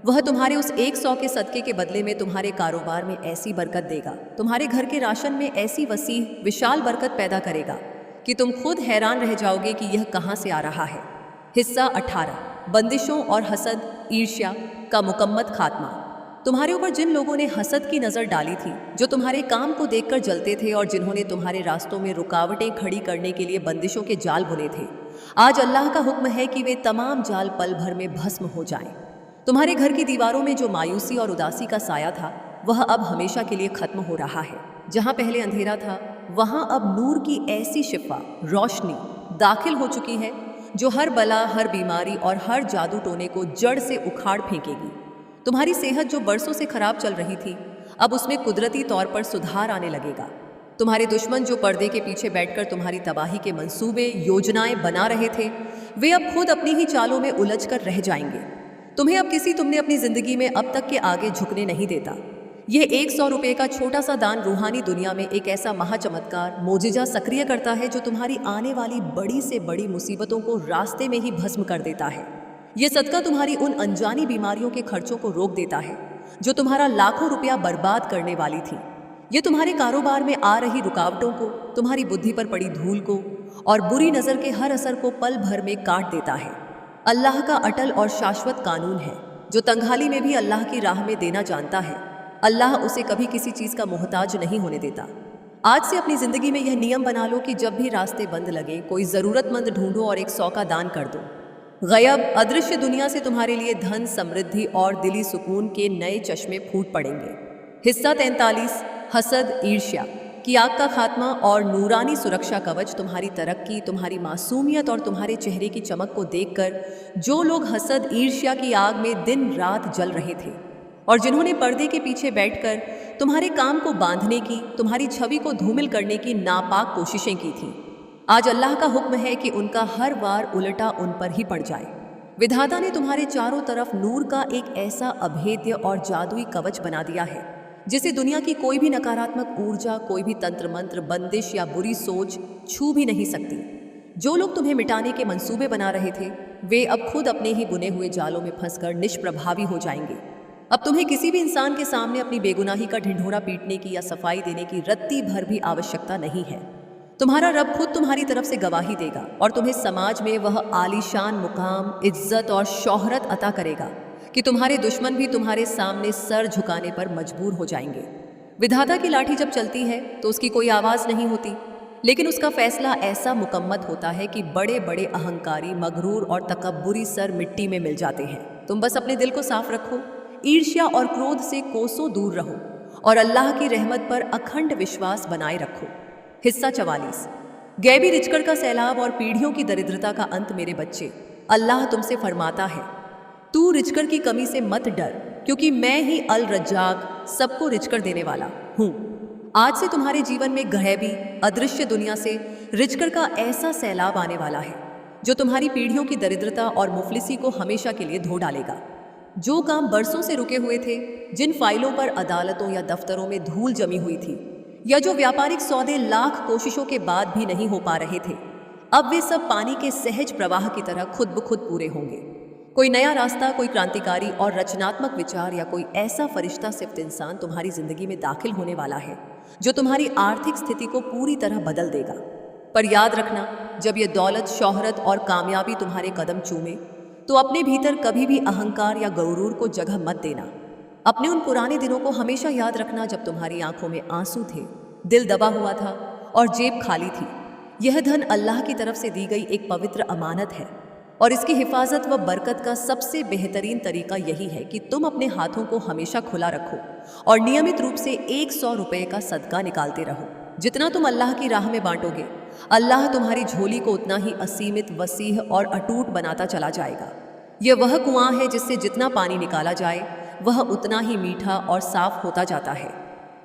वह तुम्हारे उस 100 के सदके के बदले में तुम्हारे कारोबार में ऐसी बरकत देगा, तुम्हारे घर के राशन में ऐसी वसीह विशाल बरकत पैदा करेगा कि तुम खुद हैरान रह जाओगे कि यह कहाँ से आ रहा है। हिस्सा 18। बंदिशों और हसद, ईर्ष्या का मुकम्मत खात्मा। तुम्हारे ऊपर जिन लोगों ने हसद की नज़र डाली थी, जो तुम्हारे काम को देखकर जलते थे और जिन्होंने तुम्हारे रास्तों में रुकावटें खड़ी करने के लिए बंदिशों के जाल बुने थे, आज अल्लाह का हुक्म है कि वे तमाम जाल पल भर में भस्म हो जाएं। तुम्हारे घर की दीवारों में जो मायूसी और उदासी का साया था वह अब हमेशा के लिए खत्म हो रहा है। जहाँ पहले अंधेरा था वहाँ अब नूर की ऐसी शिफा, रोशनी दाखिल हो चुकी है जो हर बला, हर बीमारी और हर जादू टोने को जड़ से उखाड़ फेंकेगी। तुम्हारी सेहत जो बरसों से खराब चल रही थी, अब उसमें कुदरती तौर पर सुधार आने लगेगा। तुम्हारे दुश्मन जो पर्दे के पीछे बैठकर तुम्हारी तबाही के मंसूबे, योजनाएं बना रहे थे, वे अब खुद अपनी ही चालों में उलझ कर रह जाएंगे। तुम्हें अब तुमने अपनी जिंदगी में अब तक के आगे झुकने नहीं देता। यह 100 रुपये का छोटा सा दान रूहानी दुनिया में एक ऐसा महाचमत्कार, मोजिजा सक्रिय करता है जो तुम्हारी आने वाली बड़ी से बड़ी मुसीबतों को रास्ते में ही भस्म कर देता है। यह सदका तुम्हारी उन अनजानी बीमारियों के खर्चों को रोक देता है जो तुम्हारा लाखों रुपया बर्बाद करने वाली थी। यह तुम्हारे कारोबार में आ रही रुकावटों को, तुम्हारी बुद्धि पर पड़ी धूल को और बुरी नज़र के हर असर को पल भर में काट देता है। अल्लाह का अटल और शाश्वत कानून है जो तंगहाली में भी अल्लाह की राह में देना जानता है। अल्लाह उसे कभी किसी चीज़ का मोहताज नहीं होने देता। आज से अपनी ज़िंदगी में यह नियम बना लो कि जब भी रास्ते बंद लगे, कोई ज़रूरतमंद ढूंढो और 100 का दान कर दो। गयब अदृश्य दुनिया से तुम्हारे लिए धन, समृद्धि और दिली सुकून के नए चश्मे फूट पड़ेंगे। हिस्सा 43। हसद, ईर्ष्या की आग का खात्मा और नूरानी सुरक्षा कवच। तुम्हारी तरक्की, तुम्हारी मासूमियत और तुम्हारे चेहरे की चमक को देखकर जो लोग हसद, ईर्ष्या की आग में दिन रात जल रहे थे और जिन्होंने पर्दे के पीछे बैठकर तुम्हारे काम को बांधने की, तुम्हारी छवि को धूमिल करने की नापाक कोशिशें की थी, आज अल्लाह का हुक्म है कि उनका हर वार उलटा उन पर ही पड़ जाए। विधाता ने तुम्हारे चारों तरफ नूर का एक ऐसा अभेद्य और जादुई कवच बना दिया है जिसे दुनिया की कोई भी नकारात्मक ऊर्जा, कोई भी तंत्र मंत्र, बंदिश या बुरी सोच छू भी नहीं सकती। जो लोग तुम्हें मिटाने के मंसूबे बना रहे थे, वे अब खुद अपने ही बुने हुए जालों में फंसकर निष्प्रभावी हो जाएंगे। अब तुम्हें किसी भी इंसान के सामने अपनी बेगुनाही का ढिंढोरा पीटने की या सफाई देने की रत्ती भर भी आवश्यकता नहीं है। तुम्हारा रब खुद तुम्हारी तरफ से गवाही देगा और तुम्हें समाज में वह आलीशान मुकाम, इज्जत और शोहरत अता करेगा कि तुम्हारे दुश्मन भी तुम्हारे सामने सर झुकाने पर मजबूर हो जाएंगे। विधाता की लाठी जब चलती है तो उसकी कोई आवाज़ नहीं होती, लेकिन उसका फैसला ऐसा मुकम्मत होता है कि बड़े बड़े अहंकारी, मगरूर और तकब्बुरी सर मिट्टी में मिल जाते हैं। तुम बस अपने दिल को साफ रखो, ईर्ष्या और क्रोध से कोसों दूर रहो और अल्लाह की रहमत पर अखंड विश्वास बनाए रखो। हिस्सा 44। गैबी रिचकड़ का सैलाब और पीढ़ियों की दरिद्रता का अंत। मेरे बच्चे, अल्लाह तुमसे फरमाता है, तू रिचकड़ की कमी से मत डर, क्योंकि मैं ही अल रज्जाक, सबको रिचकड़ देने वाला हूँ। आज से तुम्हारे जीवन में गैबी अदृश्य दुनिया से रिचकड़ का ऐसा सैलाब आने वाला है जो तुम्हारी पीढ़ियों की दरिद्रता और मुफलिसी को हमेशा के लिए धो डालेगा। जो काम बरसों से रुके हुए थे, जिन फाइलों पर अदालतों या दफ्तरों में धूल जमी हुई थी, या जो व्यापारिक सौदे लाख कोशिशों के बाद भी नहीं हो पा रहे थे, अब वे सब पानी के सहज प्रवाह की तरह खुद ब खुद पूरे होंगे। कोई नया रास्ता, कोई क्रांतिकारी और रचनात्मक विचार या कोई ऐसा फरिश्ता सिफ्त इंसान तुम्हारी जिंदगी में दाखिल होने वाला है जो तुम्हारी आर्थिक स्थिति को पूरी तरह बदल देगा। पर याद रखना, जब ये दौलत, शोहरत और कामयाबी तुम्हारे कदम चूमे तो अपने भीतर कभी भी अहंकार या गरूर को जगह मत देना। अपने उन पुराने दिनों को हमेशा याद रखना जब तुम्हारी आंखों में आंसू थे, दिल दबा हुआ था और जेब खाली थी। यह धन अल्लाह की तरफ से दी गई एक पवित्र अमानत है और इसकी हिफाजत व बरकत का सबसे बेहतरीन तरीका यही है कि तुम अपने हाथों को हमेशा खुला रखो और नियमित रूप से 100 रुपये का सदका निकालते रहो। जितना तुम अल्लाह की राह में बांटोगे, अल्लाह तुम्हारी झोली को उतना ही असीमित, वसीह और अटूट बनाता चला जाएगा। यह वह कुआं है जिससे जितना पानी निकाला जाए वह उतना ही मीठा और साफ होता जाता है।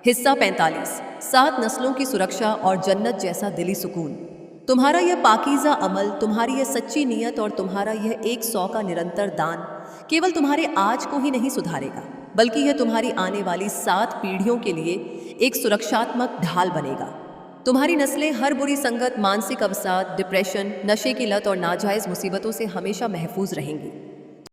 हिस्सा 45, 7 नस्लों की सुरक्षा और जन्नत जैसा दिली सुकून। तुम्हारा यह पाकीज़ा अमल, तुम्हारी यह सच्ची नीयत और तुम्हारा यह 100 का निरंतर दान केवल तुम्हारे आज को ही नहीं सुधारेगा, बल्कि यह तुम्हारी आने वाली 7 पीढ़ियों के लिए एक सुरक्षात्मक ढाल बनेगा। तुम्हारी नस्लें हर बुरी संगत, मानसिक अवसाद, डिप्रेशन, नशे की लत और नाजायज़ मुसीबतों से हमेशा महफूज रहेंगी।